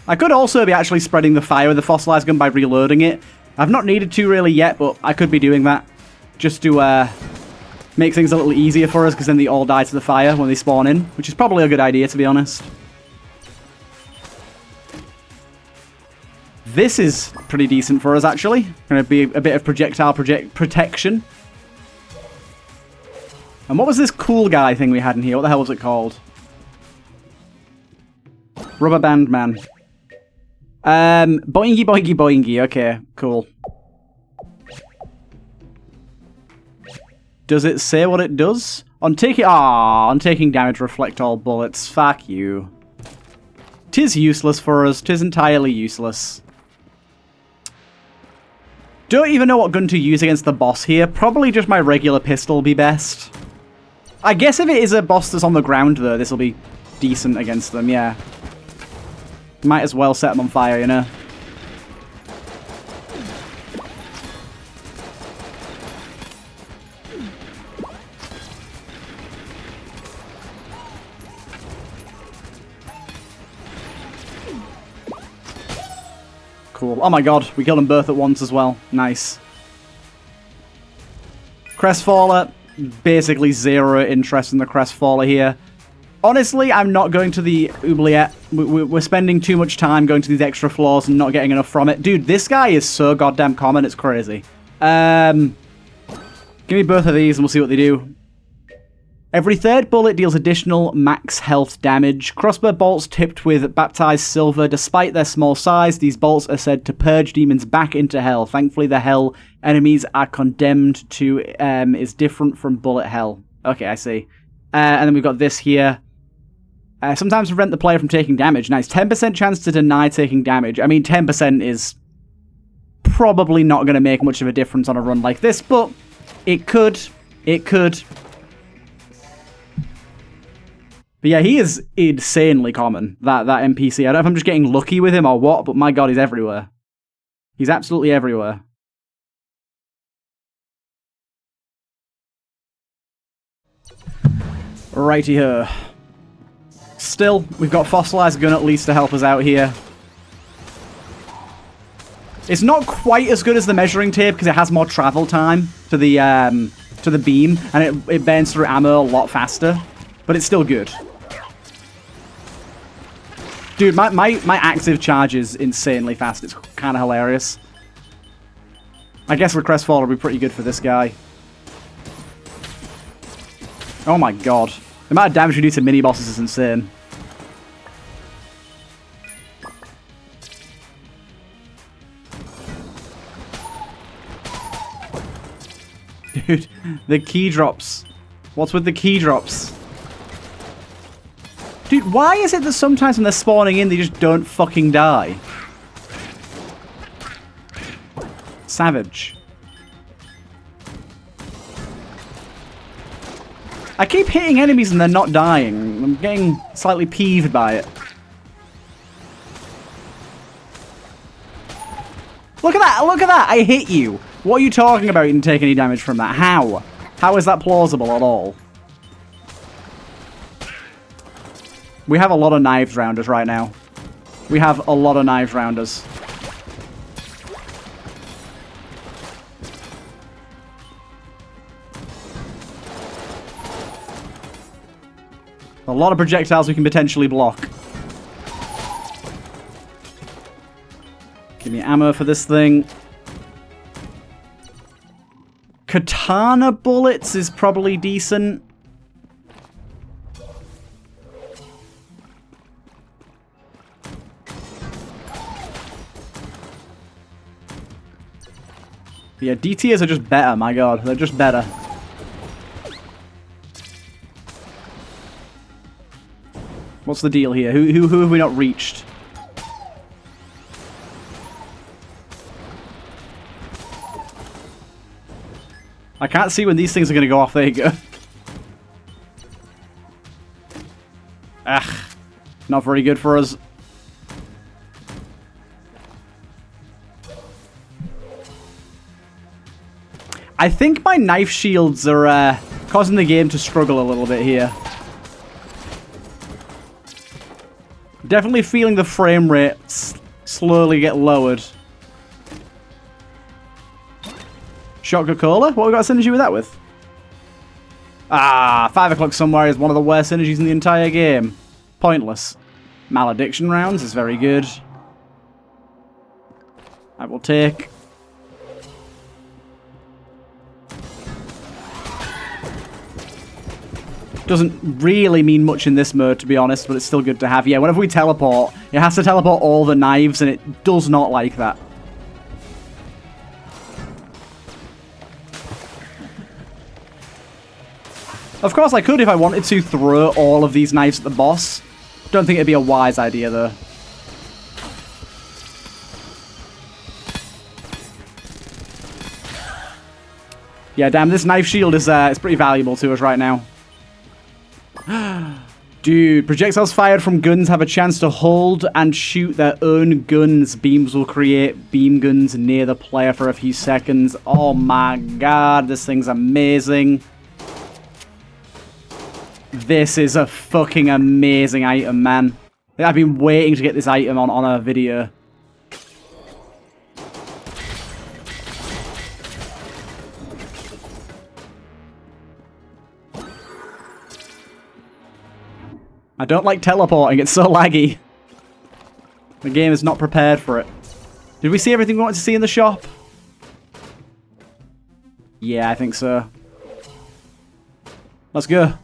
I could also be actually spreading the fire with the fossilized gun by reloading it. I've not needed to really yet, but I could be doing that. Just to make things a little easier for us, because then they all die to the fire when they spawn in, which is probably a good idea, to be honest. This is pretty decent for us, actually. Going to be a bit of projectile protection. And what was this cool guy thing we had in here? What the hell was it called? Rubber band man. Boingy, boingy, boingy. Okay, cool. Does it say what it does? On taking damage, reflect all bullets. Fuck you. 'Tis useless for us. 'Tis entirely useless. Don't even know what gun to use against the boss here. Probably just my regular pistol will be best. I guess if it is a boss that's on the ground, though, this will be decent against them, yeah. Might as well set them on fire, you know? Cool. Oh my god, we killed them both at once as well. Nice. Crestfaller. Basically zero interest in the Crestfaller here. Honestly, I'm not going to the oubliette. We're spending too much time going to these extra floors and not getting enough from it. Dude, this guy is so goddamn common, it's crazy. Give me both of these and we'll see what they do. Every third bullet deals additional max health damage. Crossbow bolts tipped with baptized silver. Despite their small size, these bolts are said to purge demons back into hell. Thankfully, the hell enemies are condemned to is different from bullet hell. Okay, I see. And then we've got this here. Sometimes prevent the player from taking damage. Nice. 10% chance to deny taking damage. I mean, 10% is probably not going to make much of a difference on a run like this, but it could. It could. But yeah, he is insanely common, that NPC. I don't know if I'm just getting lucky with him or what, but my god, he's everywhere. He's absolutely everywhere. Righty-ho. Still, we've got Fossilized Gun at least to help us out here. It's not quite as good as the measuring tape because it has more travel time to the beam, and it burns through ammo a lot faster, but it's still good. Dude, my active charge is insanely fast. It's kind of hilarious. I guess Request Fall will be pretty good for this guy. Oh my god. The amount of damage we do to mini-bosses is insane. Dude, the key drops. What's with the key drops? Dude, why is it that sometimes when they're spawning in, they just don't fucking die? Savage. I keep hitting enemies and they're not dying. I'm getting slightly peeved by it. Look at that! Look at that! I hit you! What are you talking about? You didn't take any damage from that. How? How is that plausible at all? We have a lot of knives round us right now. We have a lot of knives round us. A lot of projectiles we can potentially block. Give me ammo for this thing. Katana bullets is probably decent. Yeah, DTs are just better, my god. They're just better. What's the deal here? Who have we not reached? I can't see when these things are going to go off. There you go. Ah, not very good for us. I think my knife shields are causing the game to struggle a little bit here. Definitely feeling the frame rate slowly get lowered. Shot Coca-Cola? What have we got synergy with that with? Ah, 5 o'clock somewhere is one of the worst synergies in the entire game. Pointless. Malediction rounds is very good. I will take. Doesn't really mean much in this mode, to be honest, but it's still good to have. Yeah, whenever we teleport, it has to teleport all the knives, and it does not like that. Of course, I could, if I wanted to, throw all of these knives at the boss. Don't think it'd be a wise idea, though. Yeah, damn, this knife shield is it's pretty valuable to us right now. Dude, projectiles fired from guns have a chance to hold and shoot their own guns. Beams will create beam guns near the player for a few seconds. Oh my god, this thing's amazing. This is a fucking amazing item, man. I've been waiting to get this item on a video. I don't like teleporting, it's so laggy. The game is not prepared for it. Did we see everything we wanted to see in the shop? Yeah, I think so. Let's go.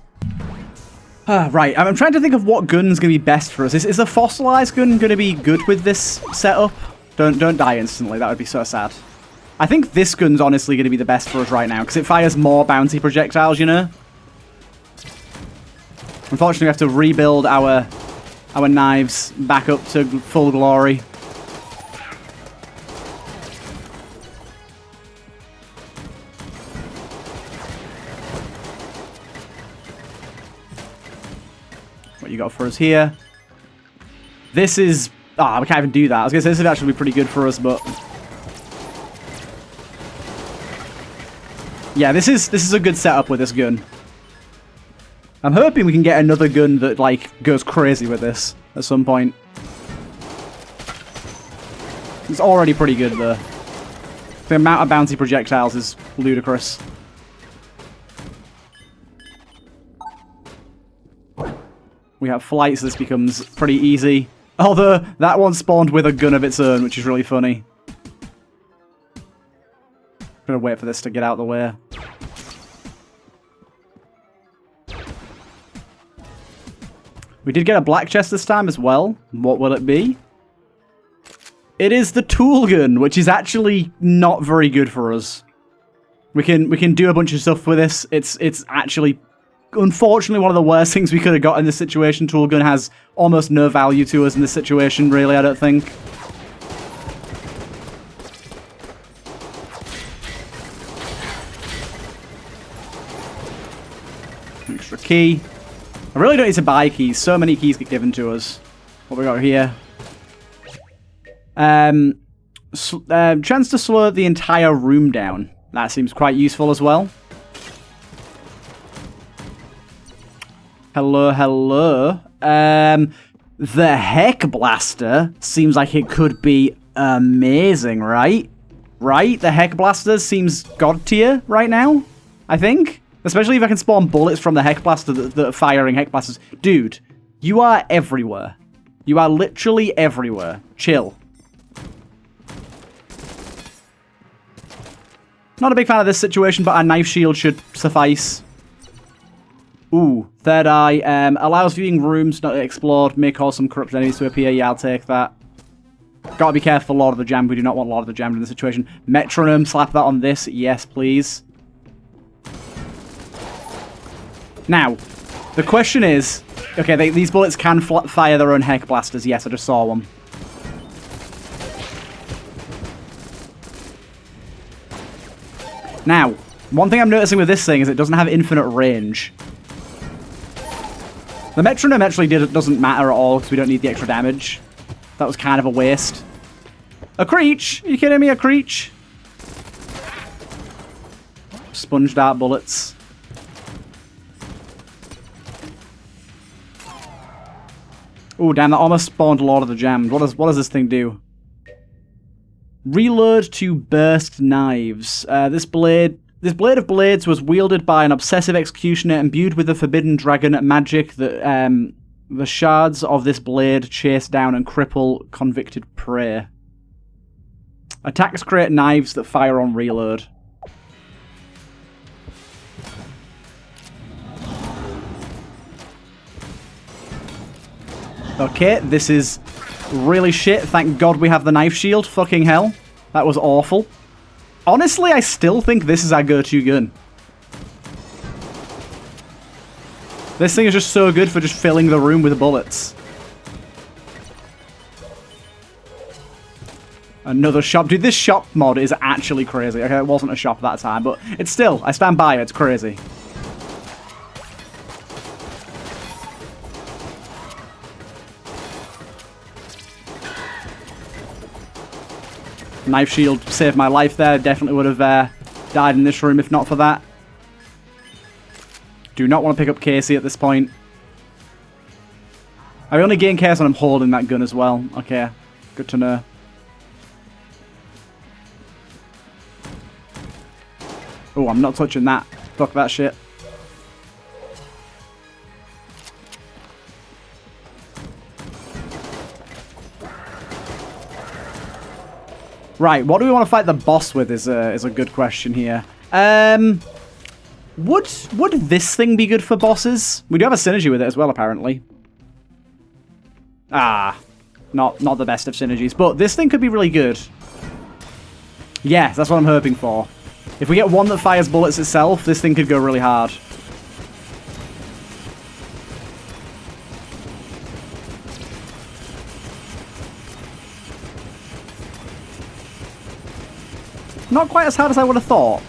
Right, I'm trying to think of what gun's going to be best for us. Is a fossilized gun going to be good with this setup? Don't die instantly, that would be so sad. I think this gun's honestly going to be the best for us right now, because it fires more bouncy projectiles, you know? Unfortunately, we have to rebuild our knives back up to full glory. What you got for us here? This is... Ah, we can't even do that. I was going to say this would actually be pretty good for us, but... Yeah, this is a good setup with this gun. I'm hoping we can get another gun that, like, goes crazy with this at some point. It's already pretty good, though. The amount of bouncy projectiles is ludicrous. We have flight, so this becomes pretty easy. Although, that one spawned with a gun of its own, which is really funny. Gonna wait for this to get out of the way. We did get a black chest this time as well. What will it be? It is the tool gun, which is actually not very good for us. We can do a bunch of stuff with this. It's actually, unfortunately, one of the worst things we could have got in this situation. Tool gun has almost no value to us in this situation, really, I don't think. Extra key. I really don't need to buy keys. So many keys get given to us. What we got here? Chance to slow the entire room down. That seems quite useful as well. Hello, hello. The Heck Blaster seems like it could be amazing, right? Right? The Heck Blaster seems god tier right now, I think. Especially if I can spawn bullets from the Heck Blaster that are firing Heck Blasters. Dude, you are everywhere. You are literally everywhere. Chill. Not a big fan of this situation, but our knife shield should suffice. Ooh, third eye. Allows viewing rooms not explored. May cause some corrupted enemies to appear. Yeah, I'll take that. Gotta be careful, Lord of the Jam. We do not want Lord of the Jam in this situation. Metronome, slap that on this. Yes, please. Now, the question is... Okay, these bullets can fire their own Heck Blasters. Yes, I just saw one. Now, one thing I'm noticing with this thing is it doesn't have infinite range. The metronome actually doesn't matter at all because we don't need the extra damage. That was kind of a waste. A Creech? Are you kidding me? A Creech? Sponge dart bullets. Oh, damn, that almost spawned Lord of the Jam. What does this thing do? Reload to burst knives. This blade of blades was wielded by an obsessive executioner imbued with the forbidden dragon magic that the shards of this blade chase down and cripple convicted prey. Attacks create knives that fire on reload. Okay, this is really shit. Thank God we have the knife shield. Fucking hell. That was awful. Honestly, I still think this is our go-to gun. This thing is just so good for just filling the room with bullets. Another shop. Dude, this shop mod is actually crazy. Okay, it wasn't a shop at that time, but it's still, I stand by it. It's crazy. Knife shield saved my life there. Definitely would have died in this room if not for that. Do not want to pick up Casey at this point. I only gain chaos when I'm holding that gun as well. Okay, good to know. Oh, I'm not touching that. Fuck that shit. Right, what do we want to fight the boss with is a good question here. Would this thing be good for bosses? We do have a synergy with it as well, apparently. Ah, not the best of synergies, but this thing could be really good. Yeah, that's what I'm hoping for. If we get one that fires bullets itself, this thing could go really hard. Not quite as hard as I would have thought.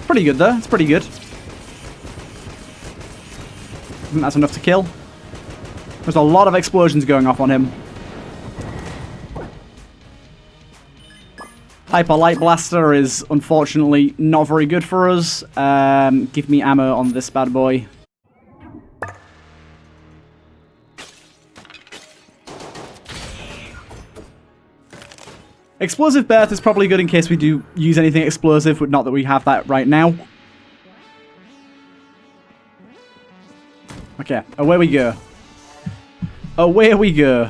Pretty good, though. It's pretty good. I think that's enough to kill. There's a lot of explosions going off on him. Hyper Light Blaster is, unfortunately, not very good for us. Give me ammo on this bad boy. Explosive birth is probably good in case we do use anything explosive, but not that we have that right now. Okay, away we go. Away we go.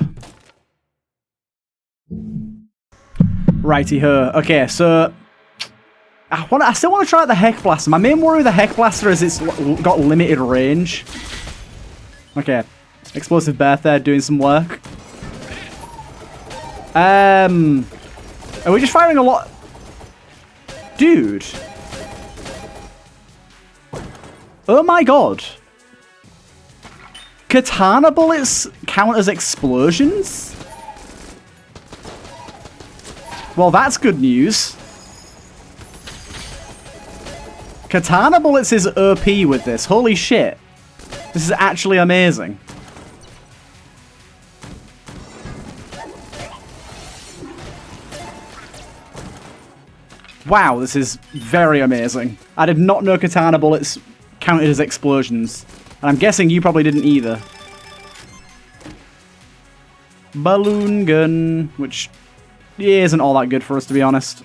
Righty-ho. Okay, so... I still want to try out the Heck Blaster. My main worry with the Heck Blaster is it's got limited range. Okay. Explosive birth there, doing some work. Are we just firing a lot? Dude. Oh my god. Katana bullets count as explosions? Well, that's good news. Katana bullets is OP with this. Holy shit. This is actually amazing. Wow, this is very amazing. I did not know katana bullets counted as explosions. And I'm guessing you probably didn't either. Balloon gun, which isn't all that good for us, to be honest.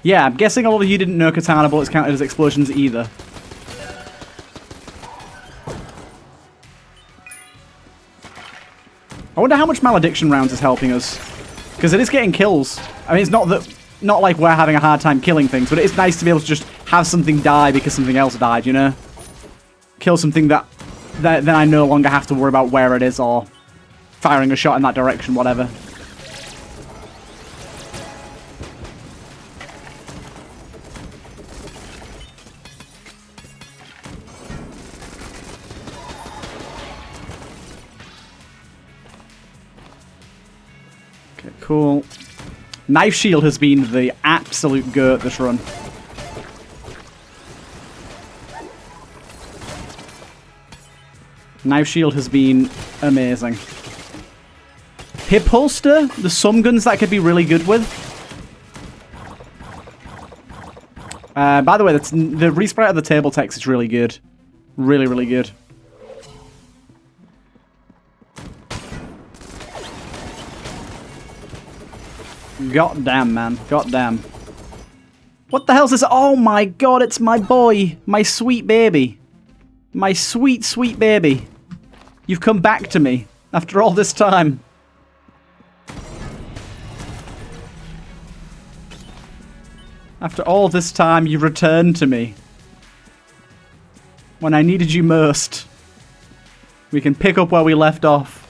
Yeah, I'm guessing a lot of you didn't know katana bullets counted as explosions either. I wonder how much malediction rounds is helping us. Because it is getting kills. I mean, it's not like we're having a hard time killing things, but it is nice to be able to just have something die because something else died, you know? Kill something that then I no longer have to worry about where it is or firing a shot in that direction, whatever. Okay, cool. Knife shield has been the absolute goat this run. Knife shield has been amazing. Hip holster, there's some guns that could be really good with. By the way, the resprite of the table text is really good. Really, really good. God damn, man. God damn. What the hell's this? Oh my god, it's my boy. My sweet baby. My sweet, sweet baby. You've come back to me after all this time. After all this time, you've returned to me. When I needed you most. We can pick up where we left off.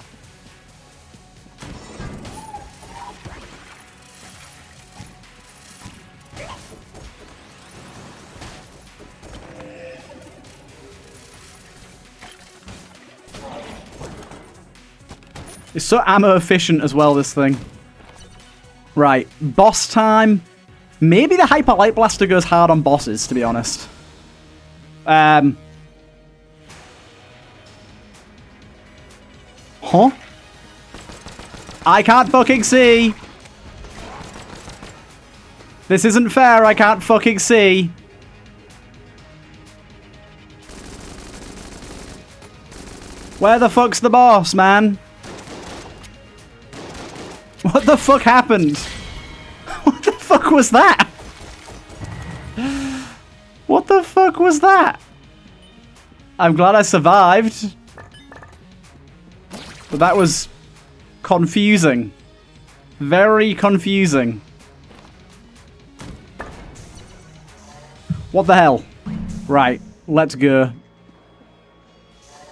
It's so ammo efficient as well, this thing. Right, boss time. Maybe the Hyper Light Blaster goes hard on bosses, to be honest. Huh? I can't fucking see. This isn't fair, I can't fucking see. Where the fuck's the boss, man? What the fuck happened? What the fuck was that? What the fuck was that? I'm glad I survived. But that was confusing. Very confusing. What the hell? Right, let's go.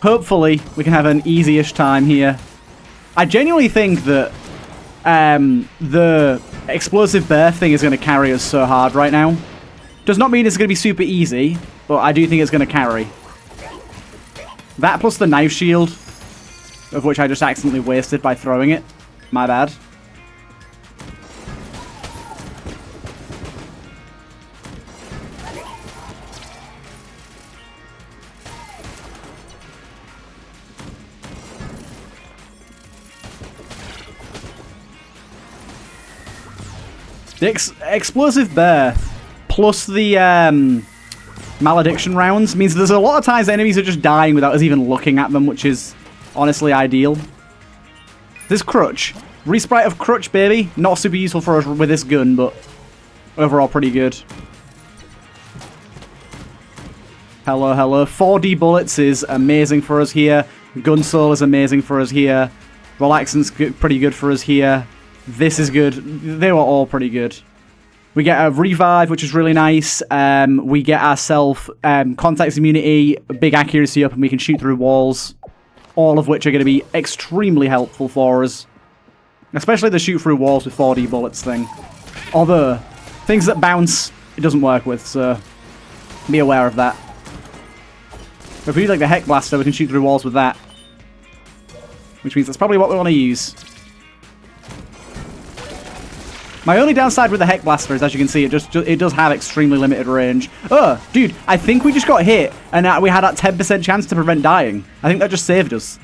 Hopefully, we can have an easy-ish time here. I genuinely think that the explosive birth thing is going to carry us so hard right now. Does not mean it's going to be super easy, but I do think it's going to carry. That plus the knife shield, of which I just accidentally wasted by throwing it. My bad. The explosive birth plus the malediction rounds means there's a lot of times enemies are just dying without us even looking at them, which is honestly ideal. This crutch. Resprite of crutch, baby. Not super useful for us with this gun, but overall pretty good. Hello, hello. 4D bullets is amazing for us here. Gun soul is amazing for us here. Relaxant's pretty good for us here. This is good. They were all pretty good. We get a revive, which is really nice. We get ourselves contact immunity, big accuracy up, and we can shoot through walls. All of which are going to be extremely helpful for us. Especially the shoot through walls with 4D bullets thing. Although, things that bounce, it doesn't work with, so be aware of that. But if we use like the Heck Blaster, we can shoot through walls with that. Which means that's probably what we want to use. My only downside with the Heck Blaster is, as you can see, it does have extremely limited range. Oh, dude, I think we just got hit, and we had that 10% chance to prevent dying. I think that just saved us.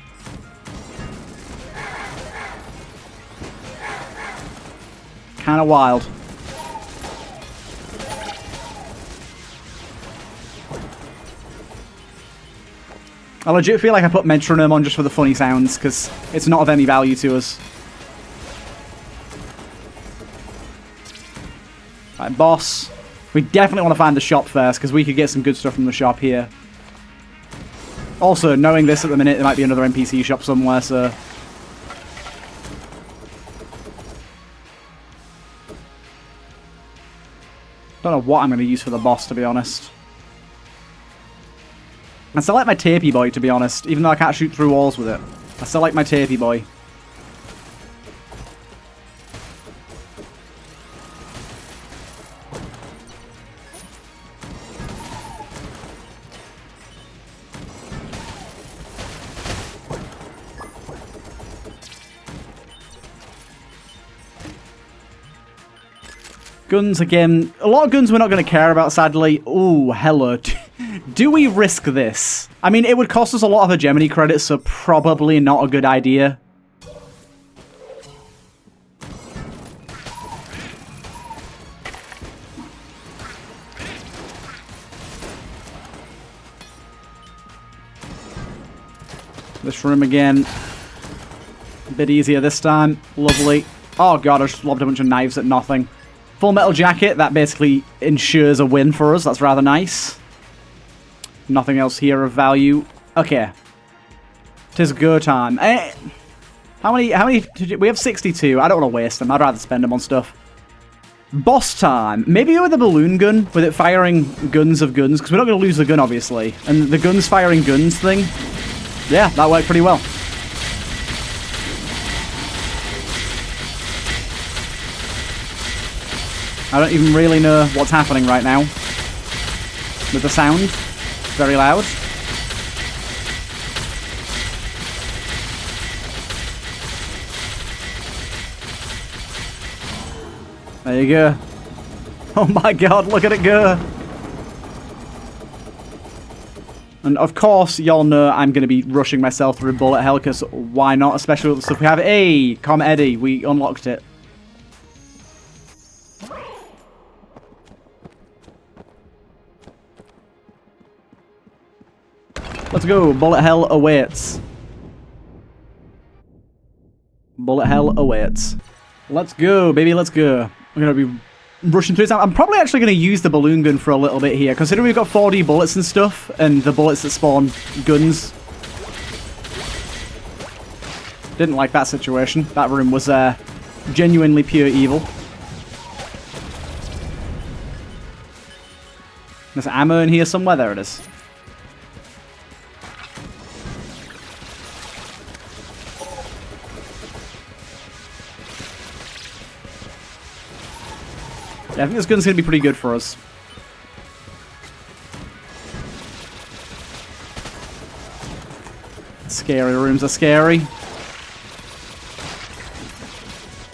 Kind of wild. I legit feel like I put Metronome on just for the funny sounds, because it's not of any value to us. Right, boss. We definitely want to find the shop first, because we could get some good stuff from the shop here. Also, knowing this at the minute, there might be another NPC shop somewhere, so... Don't know what I'm going to use for the boss, to be honest. I still like my Tapey Boy, to be honest, even though I can't shoot through walls with it. I still like my Tapey Boy. Guns, again, a lot of guns we're not going to care about, sadly. Ooh, hello. Do we risk this? I mean, it would cost us a lot of hegemony credits, so probably not a good idea. This room again. A bit easier this time. Lovely. Oh god, I just lobbed a bunch of knives at nothing. Full Metal Jacket, that basically ensures a win for us. That's rather nice. Nothing else here of value. Okay. 'Tis go time. How many we have 62. I don't want to waste them. I'd rather spend them on stuff. Boss time. Maybe with a balloon gun, with it firing guns of guns, because we're not going to lose the gun, obviously. And the guns firing guns thing, yeah, that worked pretty well. I don't even really know what's happening right now with the sound. It's very loud. There you go. Oh my god, look at it go. And of course, y'all know I'm going to be rushing myself through bullet hell, because why not? Especially with the stuff we have. Hey, Comet Eddie, we unlocked it. Let's go. Bullet hell awaits. Bullet hell awaits. Let's go, baby. Let's go. We're going to be rushing through this. I'm probably actually going to use the balloon gun for a little bit here, considering we've got 4D bullets and stuff, and the bullets that spawn guns. Didn't like that situation. That room was genuinely pure evil. There's ammo in here somewhere. There it is. Yeah, I think this gun's going to be pretty good for us. Scary rooms are scary.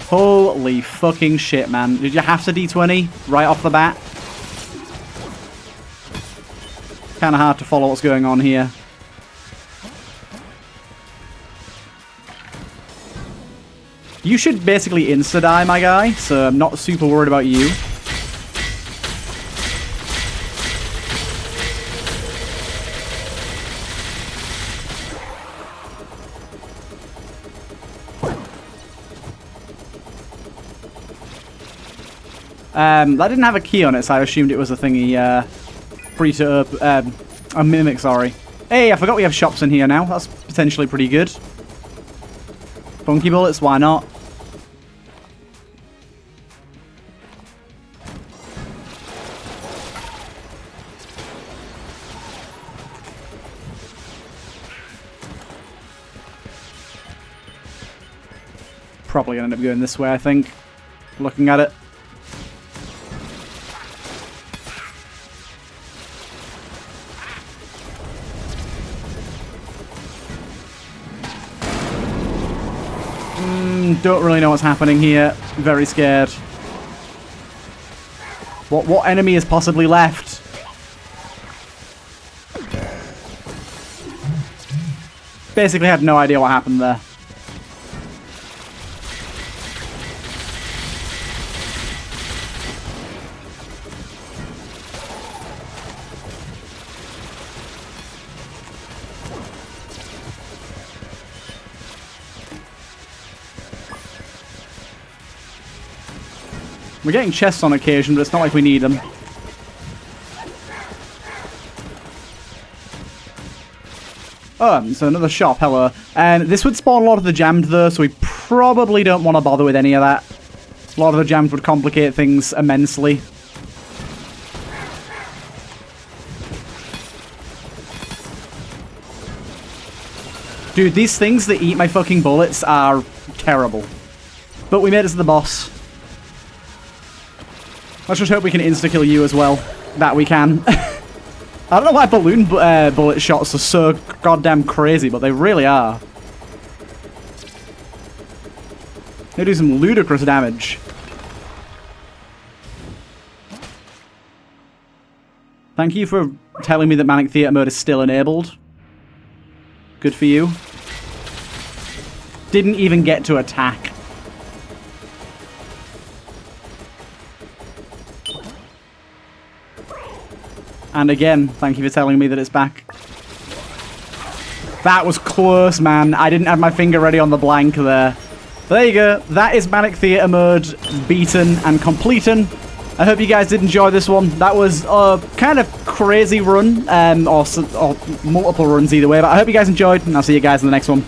Holy fucking shit, man. Did you have to D20 right off the bat? Kind of hard to follow what's going on here. You should basically insta-die, my guy, so I'm not super worried about you. That didn't have a key on it, so I assumed it was a thingy, free to, a mimic, sorry. Hey, I forgot we have shops in here now. That's potentially pretty good. Funky bullets, why not? Probably gonna end up going this way, I think. Looking at it. Don't really know what's happening here. Very scared. What enemy is possibly left? Basically had no idea what happened there. We're getting chests on occasion, but it's not like we need them. Oh, so another shop, hello. And this would spawn a lot of the jammed though, so we probably don't want to bother with any of that. A lot of the jammed would complicate things immensely. Dude, these things that eat my fucking bullets are terrible. But we made it to the boss. Let's just hope we can insta-kill you as well. That we can. I don't know why balloon bullet shots are so goddamn crazy, but they really are. They do some ludicrous damage. Thank you for telling me that Manic Theatre Mode is still enabled. Good for you. Didn't even get to attack. And again, thank you for telling me that it's back. That was close, man. I didn't have my finger ready on the blank there. But there you go. That is Manic Theatre Mode beaten and completed. I hope you guys did enjoy this one. That was a kind of crazy run, or multiple runs either way. But I hope you guys enjoyed, and I'll see you guys in the next one.